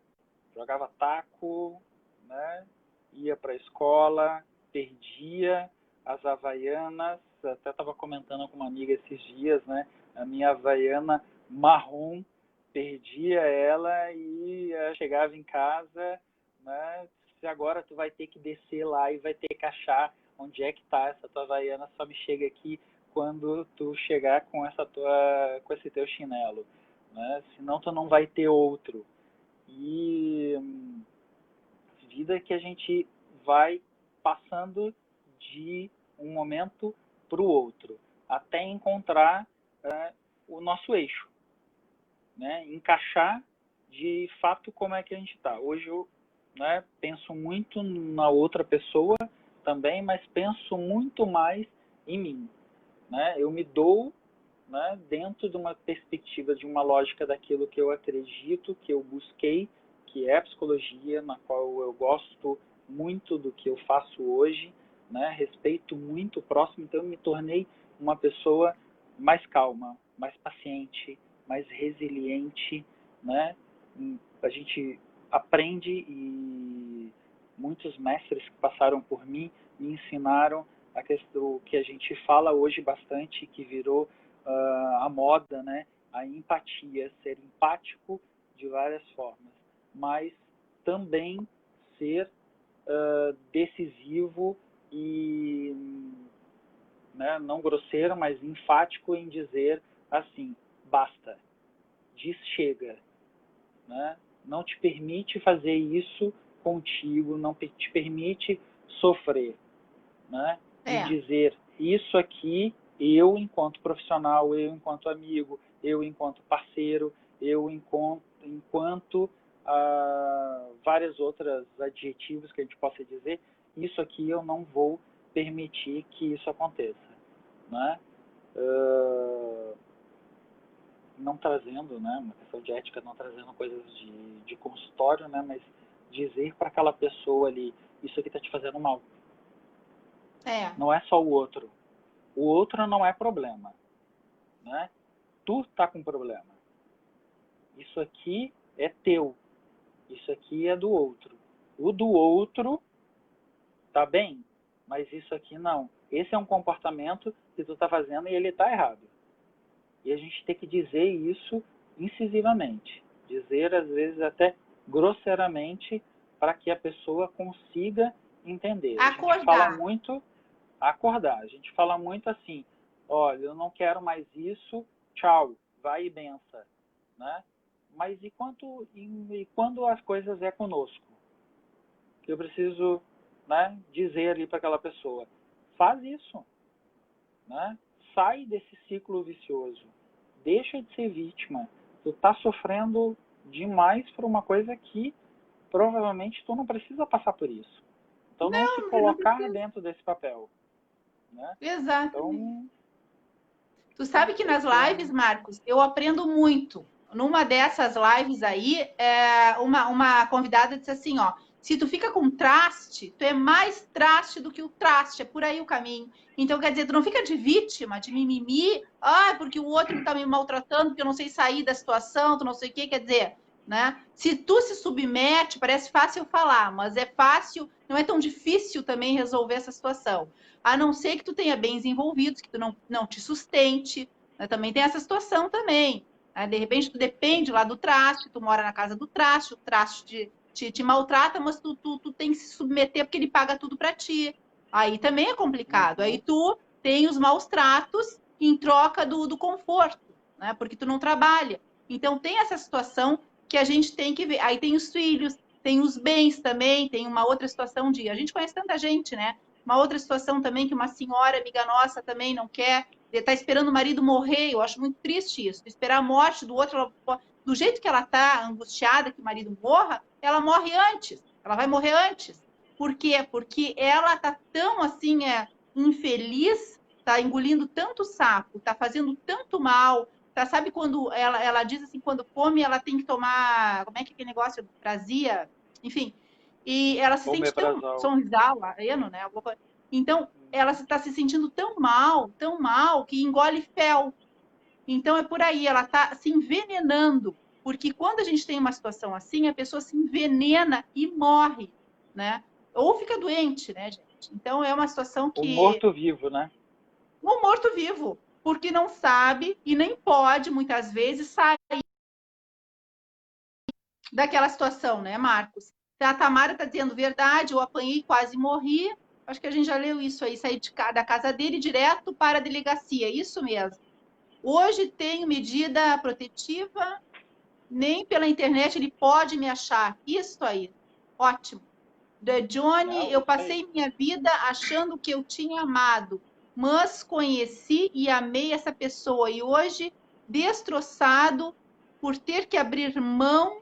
B: Jogava taco, né? Ia para a escola, perdia as havaianas. Até estava comentando com uma amiga esses dias, né? A minha havaiana marrom, perdia ela e chegava em casa, né? Se agora tu vai ter que descer lá e vai ter que achar onde é que está essa tua havaiana, só me chega aqui quando tu chegar com com esse teu chinelo, né? Senão tu não vai ter outro. E vida que a gente vai passando de um momento para o outro, até encontrar o nosso eixo, né? Encaixar de fato como é que a gente está. Hoje eu, né, penso muito na outra pessoa também, mas penso muito mais em mim, né? Eu me dou, né, dentro de uma perspectiva, de uma lógica daquilo que eu acredito, que eu busquei, que é a psicologia, na qual eu gosto muito do que eu faço hoje, né, respeito muito o próximo, então eu me tornei uma pessoa mais calma, mais paciente, mais resiliente, né? A gente aprende, e muitos mestres que passaram por mim me ensinaram a questão que a gente fala hoje bastante, que virou a moda, né? A empatia, ser empático de várias formas, mas também ser decisivo e, né, não grosseiro, mas enfático em dizer assim, basta, diz chega, né? Não te permite fazer isso contigo, não te permite sofrer, né? E
A: É.
B: dizer isso aqui, eu enquanto profissional, eu enquanto amigo, eu enquanto parceiro, eu enquanto várias outras adjetivos que a gente possa dizer, isso aqui eu não vou permitir que isso aconteça, né? Não trazendo, né, uma questão de ética, não trazendo coisas de consultório, né, mas dizer para aquela pessoa ali, isso aqui está te fazendo mal.
A: É.
B: Não é só o outro. O outro não é problema, né? Tu tá com problema. Isso aqui é teu. Isso aqui é do outro. O do outro tá bem, mas isso aqui não. Esse é um comportamento que tu tá fazendo e ele tá errado. E a gente tem que dizer isso incisivamente. Dizer, às vezes, até grosseiramente, para que a pessoa consiga entender. A gente fala
A: Acordar.
B: muito, acordar. A gente fala muito assim, olha, eu não quero mais isso, tchau, vai e bença, né? Mas e quando as coisas é conosco? Eu preciso, né, dizer ali para aquela pessoa, faz isso, né? Sai desse ciclo vicioso, deixa de ser vítima. Tu tá sofrendo demais por uma coisa que provavelmente tu não precisa passar por isso. Então não se
A: Não
B: colocar
A: precisa.
B: dentro desse papel, né?
A: Exatamente.
B: Então
A: Tu sabe que nas
B: esse é
A: lives, Marcos, eu aprendo muito. Numa dessas lives aí, uma convidada disse assim, ó, se tu fica com traste, tu é mais traste do que o traste, é por aí o caminho. Então, quer dizer, tu não fica de vítima, de mimimi, porque o outro tá me maltratando, porque eu não sei sair da situação, tu não sei o quê, quer dizer, né? Se tu se submete, parece fácil falar, mas é fácil, não é tão difícil também resolver essa situação. A não ser que tu tenha bens envolvidos, que tu não te sustente, né? Também tem essa situação também, né? De repente tu depende lá do traste, tu mora na casa do traste, o traste te maltrata, mas tu tem que se submeter porque ele paga tudo para ti. Aí também é complicado. Aí
B: uhum.
A: tu tem os maus tratos em troca do conforto, né? Porque tu não trabalha. Então tem essa situação que a gente tem que ver. Aí tem os filhos, tem os bens também, tem uma outra situação de. A gente conhece tanta gente, né? Uma outra situação também que uma senhora amiga nossa também não quer, está esperando o marido morrer. Eu acho muito triste isso. Esperar a morte do outro, do jeito que ela está angustiada que o marido morra, ela morre antes. Ela vai morrer antes. Por quê? Porque ela está tão assim, infeliz, está engolindo tanto sapo, está fazendo tanto mal. Tá, sabe quando ela diz assim, quando come, ela tem que tomar, como é que é aquele negócio? Prazia? Enfim, e ela se sente tão
B: Omeprazol.
A: sonrisal, né? Então, ela está se sentindo tão mal, que engole fel. Então, é por aí, ela está se envenenando. Porque quando a gente tem uma situação assim, a pessoa se envenena e morre, né? Ou fica doente, né, gente? Então, é uma situação
B: O
A: que...
B: morto-vivo, né?
A: Um morto-vivo, porque não sabe e nem pode, muitas vezes, sair daquela situação, né, Marcos? A Tamara está dizendo verdade, eu apanhei, quase morri. Acho que a gente já leu isso aí, saí da casa dele direto para a delegacia, isso mesmo. Hoje tenho medida protetiva, nem pela internet ele pode me achar. Isso aí, ótimo. Da Johnny,
B: Não,
A: eu
B: isso aí.
A: passei minha vida achando que eu tinha amado, mas conheci e amei essa pessoa e hoje destroçado por ter que abrir mão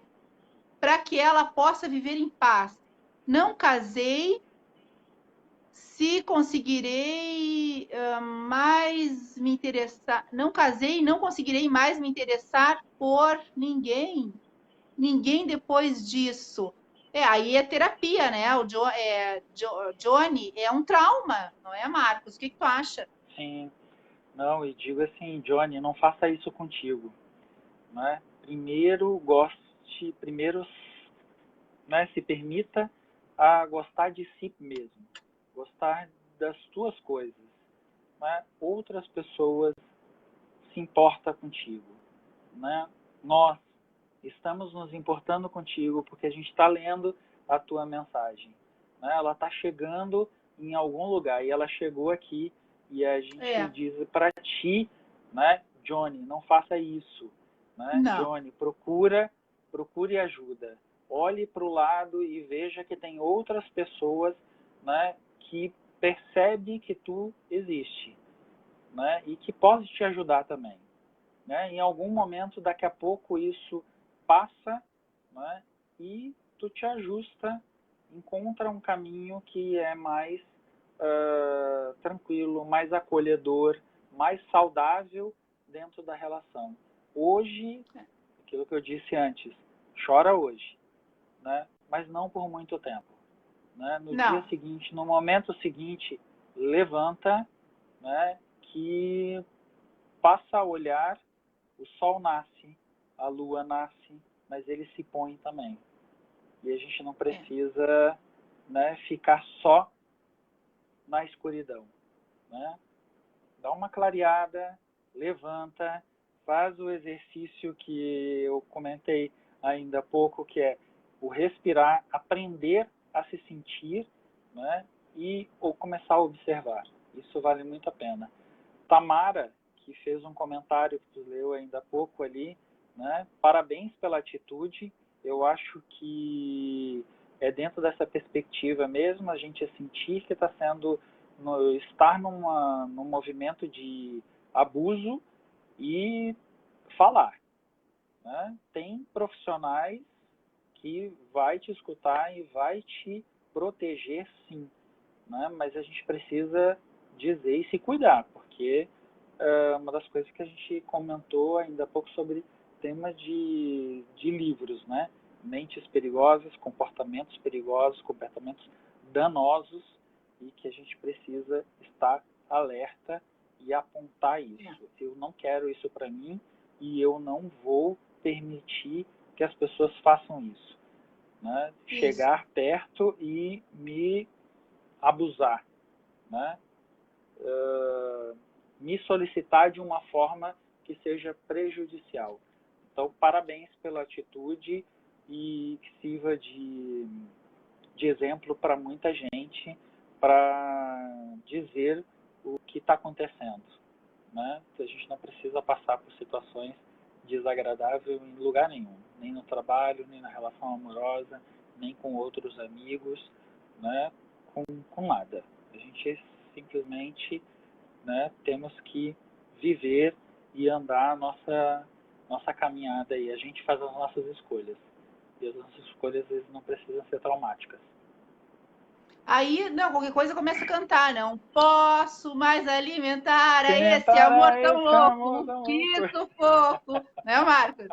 A: para que ela possa viver em paz. Não casei, se conseguirei mais me interessar. Não casei, não conseguirei mais me interessar por ninguém. Ninguém depois disso. Aí é terapia, né? Johnny é um trauma, não é, Marcos? O que tu acha?
B: Sim. Não, e digo assim, Johnny, não faça isso contigo, né? Primeiro goste, primeiro né? Se permita a gostar de si mesmo, gostar das tuas coisas, né? Outras pessoas se importam contigo, né? Nós estamos nos importando contigo porque a gente está lendo a tua mensagem, né? Ela está chegando em algum lugar e ela chegou aqui e a gente diz para ti, né? Johnny, não faça isso, né?
A: Não.
B: Johnny, procure ajuda. Olhe para o lado e veja que tem outras pessoas, né, que percebe que tu existe, né, e que pode te ajudar também, né? Em algum momento, daqui a pouco, isso passa, né, e tu te ajusta, encontra um caminho que é mais tranquilo, mais acolhedor, mais saudável dentro da relação. Hoje, aquilo que eu disse antes, chora hoje, né? Mas não por muito tempo, né? No dia seguinte, no momento seguinte, levanta, né? Que passa a olhar, o sol nasce, a lua nasce, mas ele se põe também. E a gente não precisa, né, ficar só na escuridão, né? Dá uma clareada, levanta, faz o exercício que eu comentei ainda há pouco, que é o respirar, aprender a se sentir, né? Ou começar a observar. Isso vale muito a pena. Tamara, que fez um comentário que tu leu ainda há pouco ali, né? Parabéns pela atitude. Eu acho que é dentro dessa perspectiva mesmo, a gente sentir que está sendo, estar num movimento de abuso e falar, né? Tem profissionais que vai te escutar e vai te proteger, sim, né? Mas a gente precisa dizer e se cuidar, porque uma das coisas que a gente comentou ainda há pouco sobre temas de livros, né? Mentes perigosas, comportamentos danosos, e que a gente precisa estar alerta e apontar isso. Eu não quero isso para mim e eu não vou permitir que as pessoas façam isso, né? Chegar perto e me abusar, né? Me solicitar de uma forma que seja prejudicial. Então, parabéns pela atitude e que sirva de exemplo para muita gente, para dizer o que está acontecendo, né? Que a gente não precisa passar por situações desagradáveis em lugar nenhum, nem no trabalho, nem na relação amorosa, nem com outros amigos, né? Com nada. A gente simplesmente, né, temos que viver e andar a nossa caminhada aí. A gente faz as nossas escolhas. E as nossas escolhas, às vezes, não precisam ser traumáticas.
A: Aí, não, qualquer coisa começa a cantar, não posso mais alimentar a esse amor tão louco, que sufoco, né, Marcos?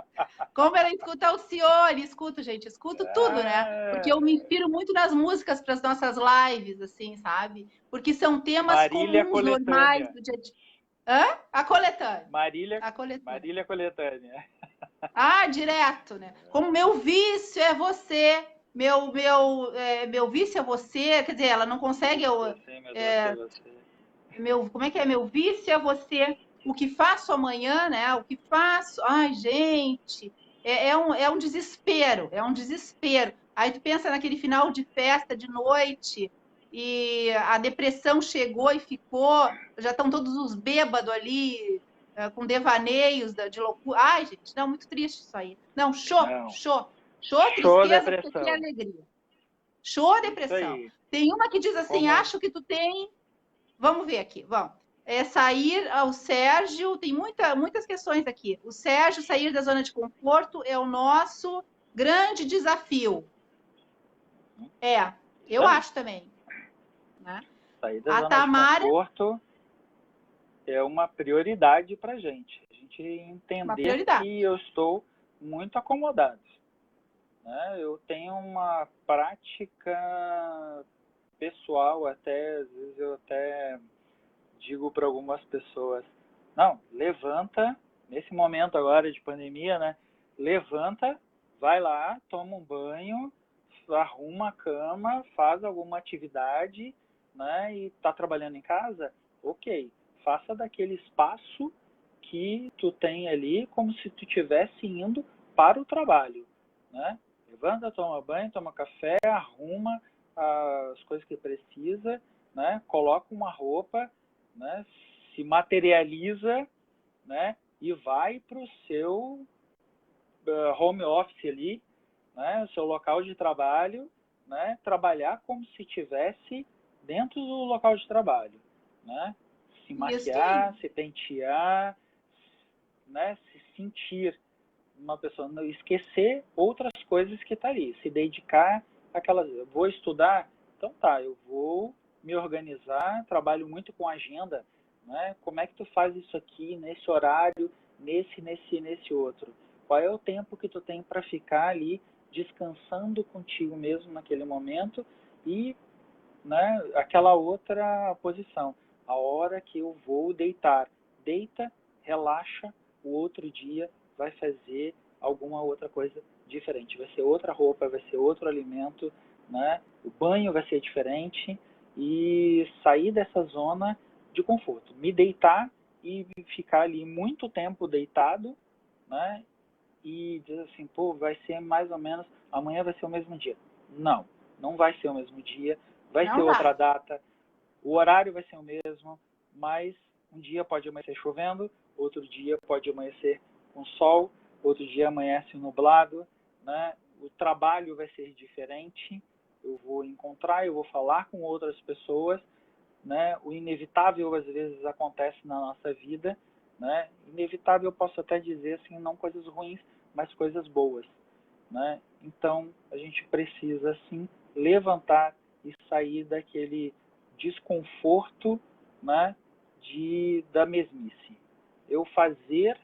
A: Como ela escuta Alcione, escuto, gente, escuto tudo, né? Porque eu me inspiro muito nas músicas para as nossas lives, assim, sabe? Porque são temas
B: Marília
A: comuns, normais do dia a dia. Hã? A coletânea.
B: Marília Coletânea.
A: Ah, direto, né? Como meu vício é você, meu vício é você, quer dizer, ela não consegue. Como é que é? Meu vício é você. O que faço amanhã, né? O que faço. Ai, gente, é um desespero, é um desespero. Aí tu pensa naquele final de festa de noite e a depressão chegou e ficou, já estão todos os bêbados ali, com devaneios de loucura. Ai, gente, não, muito triste isso aí. Não, show, tristeza, porque aqui é alegria. Show, depressão. Tem uma que diz assim, acho que tu tem... Vamos ver aqui, vamos. Sair ao Sérgio, tem muitas questões aqui. O Sérgio sair da zona de conforto é o nosso grande desafio. Eu acho também. Né?
B: Sair da zona de conforto é uma prioridade para a gente. A gente entender que eu estou muito acomodado. Né? Eu tenho uma prática pessoal, às vezes eu até digo para algumas pessoas, não, levanta, nesse momento agora de pandemia, né? Levanta, vai lá, toma um banho, arruma a cama, faz alguma atividade, né, e está trabalhando em casa, ok, faça daquele espaço que tu tem ali como se tu estivesse indo para o trabalho, né? Levanta, toma banho, toma café, arruma as coisas que precisa, né? Coloca uma roupa, né? Se materializa, né? E vai para o seu home office ali, né? O seu local de trabalho, né? Trabalhar como se estivesse dentro do local de trabalho, né? Se maquiar, se pentear, né? Se sentir uma pessoa, não esquecer outras coisas que tá ali, se dedicar àquelas. Eu vou estudar, então tá, eu vou me organizar, trabalho muito com agenda, né? Como é que tu faz isso aqui nesse horário, nesse outro? Qual é o tempo que tu tem para ficar ali descansando contigo mesmo naquele momento e, né, aquela outra posição, a hora que eu vou deitar, deita, relaxa, o outro dia vai fazer alguma outra coisa diferente, vai ser outra roupa, vai ser outro alimento, né? O banho vai ser diferente e sair dessa zona de conforto, me deitar e ficar ali muito tempo deitado, né? E diz assim, pô, vai ser mais ou menos, amanhã vai ser o mesmo dia. Não, não vai ser o mesmo dia, vai ser outra data, o horário vai ser o mesmo, mas um dia pode amanhecer chovendo, outro dia pode amanhecer com sol, outro dia amanhece nublado, né? O trabalho vai ser diferente, eu vou encontrar, eu vou falar com outras pessoas, né? O inevitável às vezes acontece na nossa vida, né? Inevitável eu posso até dizer assim, não coisas ruins, mas coisas boas, né? Então a gente precisa assim levantar e sair daquele desconforto, né? Da mesmice. Eu fazer,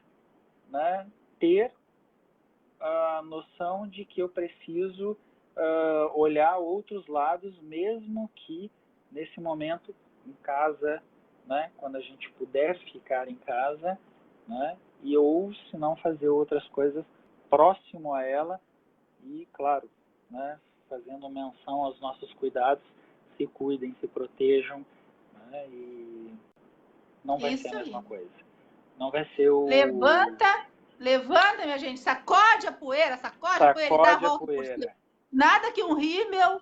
B: né? Ter a noção de que eu preciso olhar outros lados, mesmo que nesse momento em casa, né, quando a gente puder ficar em casa, né, e ou se não fazer outras coisas próximo a ela e, claro, né, fazendo menção aos nossos cuidados, se cuidem, se protejam, né, e não vai ser a mesma coisa. Não vai ser o...
A: Levanta, minha gente, sacode a poeira e dá a volta por cima. Nada que um rímel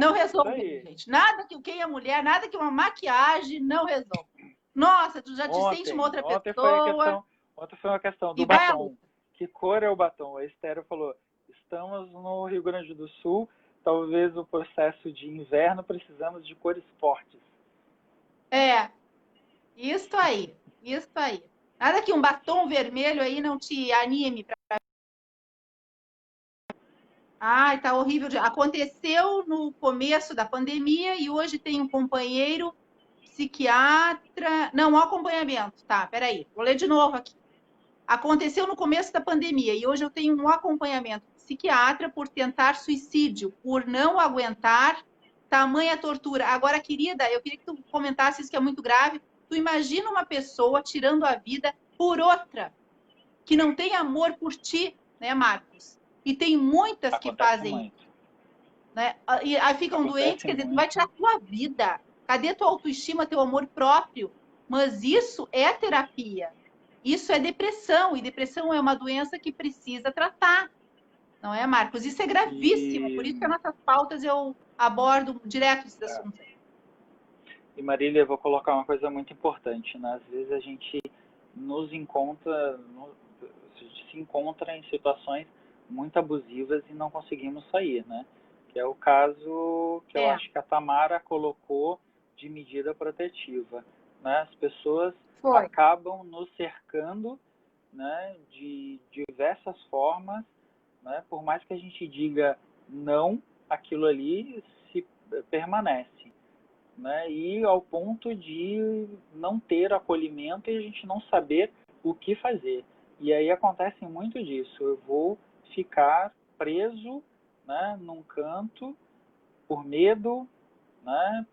A: não resolve, gente. Nada que quem é mulher, nada que uma maquiagem não resolve. Nossa, tu já te sente uma outra pessoa.
B: Ontem foi uma questão do batom. Que cor é o batom? A Estéreo falou, estamos no Rio Grande do Sul, talvez o processo de inverno precisamos de cores fortes.
A: Isso aí. Nada que um batom vermelho aí não te anime pra... Ai, tá horrível. Aconteceu no começo da pandemia e hoje tem um companheiro psiquiatra... Não, acompanhamento. Tá, peraí. Vou ler de novo aqui. Aconteceu no começo da pandemia e hoje eu tenho um acompanhamento psiquiatra por tentar suicídio, por não aguentar tamanha tortura. Agora, querida, eu queria que tu comentasse isso que é muito grave. Tu imagina uma pessoa tirando a vida por outra, que não tem amor por ti, né, Marcos? E tem muitas que fazem isso. Né? E aí ficam doentes, quer dizer, tu vai tirar a tua vida. Cadê tua autoestima, teu amor próprio? Mas isso é terapia. Isso é depressão, e depressão é uma doença que precisa tratar. Não é, Marcos? Isso é gravíssimo, por isso que nas nossas pautas eu abordo direto esses assuntos aí.
B: E Marília, eu vou colocar uma coisa muito importante, né? Às vezes a gente se encontra em situações muito abusivas e não conseguimos sair, né? Que é o caso que eu acho que a Tamara colocou de medida protetiva, né? As pessoas acabam nos cercando, né, de diversas formas, né? Por mais que a gente diga não, aquilo ali se permanece, né? E ao ponto de não ter acolhimento e a gente não saber o que fazer. E aí acontece muito disso. Eu vou ficar preso, né, num canto por medo, né?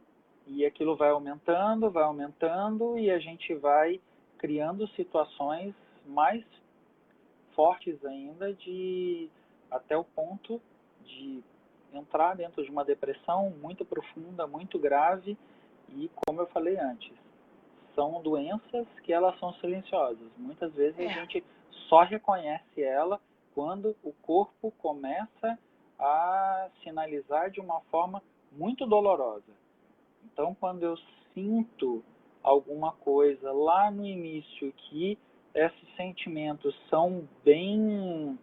B: E aquilo vai aumentando e a gente vai criando situações mais fortes ainda até o ponto de entrar dentro de uma depressão muito profunda, muito grave, e como eu falei antes, são doenças que elas são silenciosas. Muitas vezes a gente só reconhece ela quando o corpo começa a sinalizar de uma forma muito dolorosa. Então, quando eu sinto alguma coisa lá no início que esses sentimentos são bem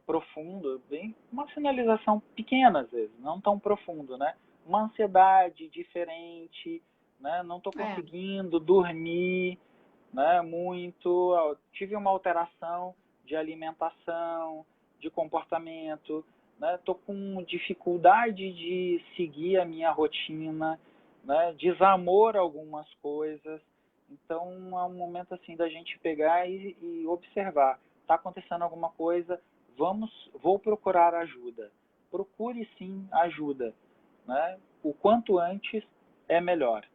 B: profundo, bem, uma sinalização pequena às vezes, não tão profundo, né? Uma ansiedade diferente, né? Não estou conseguindo dormir, né? Muito, tive uma alteração de alimentação, de comportamento, né? Estou com dificuldade de seguir a minha rotina, né? Desamor a algumas coisas. Então é um momento assim da gente pegar e observar. Está acontecendo alguma coisa, vou procurar ajuda. Procure sim ajuda, né? O quanto antes é melhor,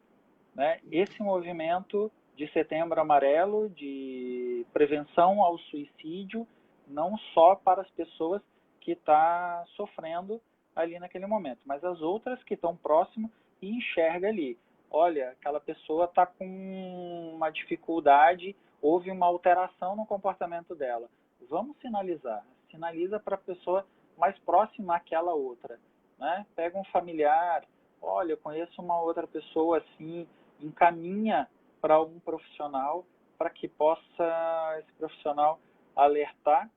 B: né? Esse movimento de Setembro Amarelo, de prevenção ao suicídio, não só para as pessoas que estão sofrendo ali naquele momento, mas as outras que estão próximas e enxerga ali. Olha, aquela pessoa está com uma dificuldade, houve uma alteração no comportamento dela. Vamos sinalizar. Sinaliza para a pessoa mais próxima àquela outra, né? Pega um familiar, olha, eu conheço uma outra pessoa assim, encaminha para um profissional para que possa esse profissional alertar,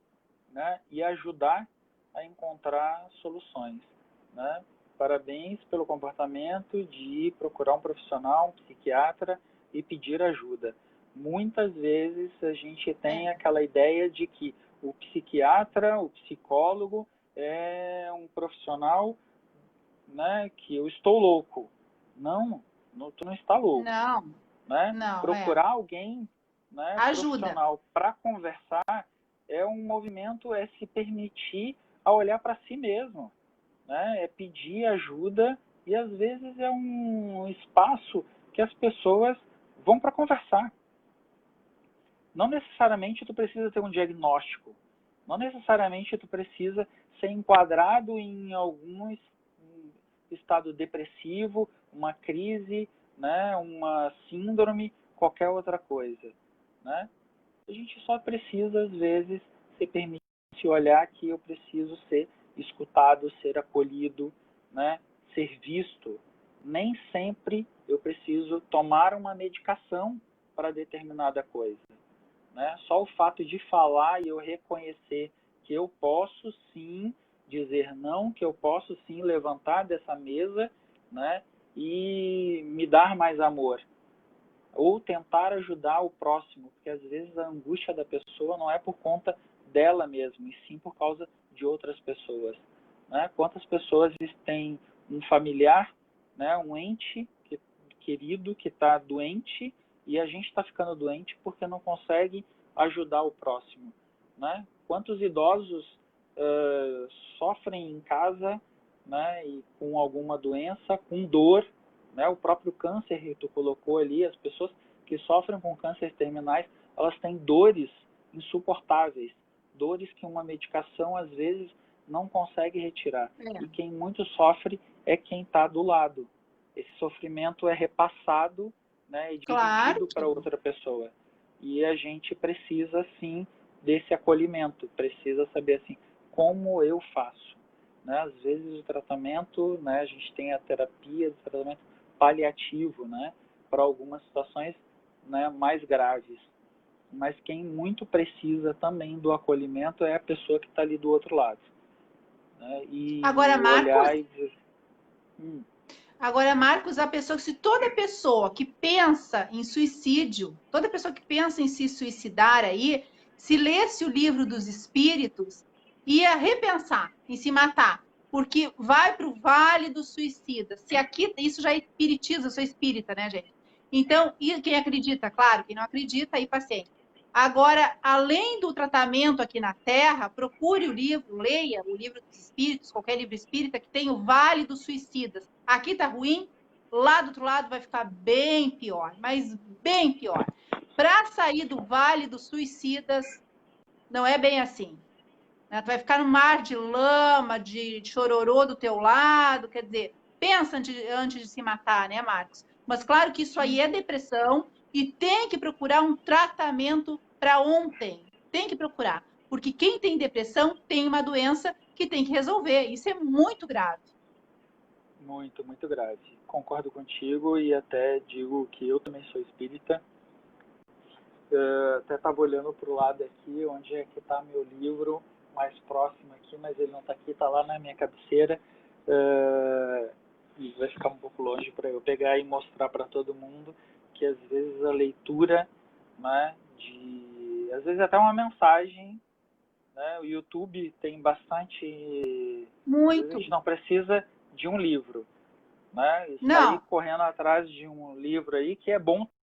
B: né, e ajudar a encontrar soluções, né? Parabéns pelo comportamento de procurar um profissional, um psiquiatra e pedir ajuda. Muitas vezes a gente tem aquela ideia de que o psiquiatra, o psicólogo é um profissional, né, que eu estou louco. Não, tu não está louco.
A: Não,
B: né?
A: não,
B: Procurar alguém, né,
A: ajuda.
B: profissional para conversar é um movimento, é se permitir a olhar para si mesmo, né? É pedir ajuda e às vezes é um espaço que as pessoas vão para conversar. Não necessariamente tu precisa ter um diagnóstico, não necessariamente tu precisa ser enquadrado em algum estado depressivo, uma crise, né, uma síndrome, qualquer outra coisa, né? A gente só precisa às vezes se permitir olhar que eu preciso ser escutado, ser acolhido, né, ser visto. Nem sempre eu preciso tomar uma medicação para determinada coisa, né? Só o fato de falar e eu reconhecer que eu posso sim dizer não, que eu posso sim levantar dessa mesa, né, e me dar mais amor. Ou tentar ajudar o próximo, porque às vezes a angústia da pessoa não é por conta dela mesma, e sim por causa de outras pessoas, né? Quantas pessoas têm um familiar, né, um ente querido que está doente, e a gente está ficando doente porque não consegue ajudar o próximo, né? Quantos idosos sofrem em casa, né, e com alguma doença, com dor, né? O próprio câncer que tu colocou ali, as pessoas que sofrem com câncer terminais, elas têm dores insuportáveis, dores que uma medicação às vezes não consegue retirar. E quem muito sofre é quem está do lado. Esse sofrimento é repassado, né, e dividido para outra pessoa. E a gente precisa, sim, desse acolhimento, precisa saber, assim, como eu faço, né? Às vezes o tratamento, né, a gente tem a terapia, o tratamento paliativo, né, para algumas situações, né, mais graves. Mas quem muito precisa também do acolhimento é a pessoa que está ali do outro lado, né? E
A: agora,
B: olhar e dizer...
A: Agora, Marcos, se toda pessoa que pensa em suicídio, toda pessoa que pensa em se suicidar aí, se lesse o livro dos espíritos, ia repensar em se matar, porque vai para o vale dos suicidas. Se aqui, isso já é espiritismo, eu sou espírita, né, gente? Então, e quem acredita, claro, quem não acredita, aí paciente. Agora, além do tratamento aqui na Terra, procure o livro, leia o livro dos espíritos, qualquer livro espírita que tem o Vale dos Suicidas. Aqui tá ruim, lá do outro lado vai ficar bem pior, mas bem pior. Para sair do Vale dos Suicidas, não é bem assim. né? Tu vai ficar no mar de lama, de chororô do teu lado, quer dizer, pensa antes de se matar, né, Marcos? Mas claro que isso aí é depressão e tem que procurar um tratamento para ontem. Tem que procurar. Porque quem tem depressão tem uma doença que tem que resolver. Isso é muito grave.
B: Muito, muito grave. Concordo contigo e até digo que eu também sou espírita. Até estava olhando para o lado aqui, onde é que está meu livro mais próximo aqui, mas ele não está aqui, está lá na minha cabeceira. E vai ficar um pouco longe para eu pegar e mostrar para todo mundo que às vezes a leitura, né, às vezes até uma mensagem, né, o YouTube tem bastante... Às vezes a
A: Muito.
B: gente não precisa de um livro, né, e sair
A: Não.
B: correndo atrás de um livro aí que é bom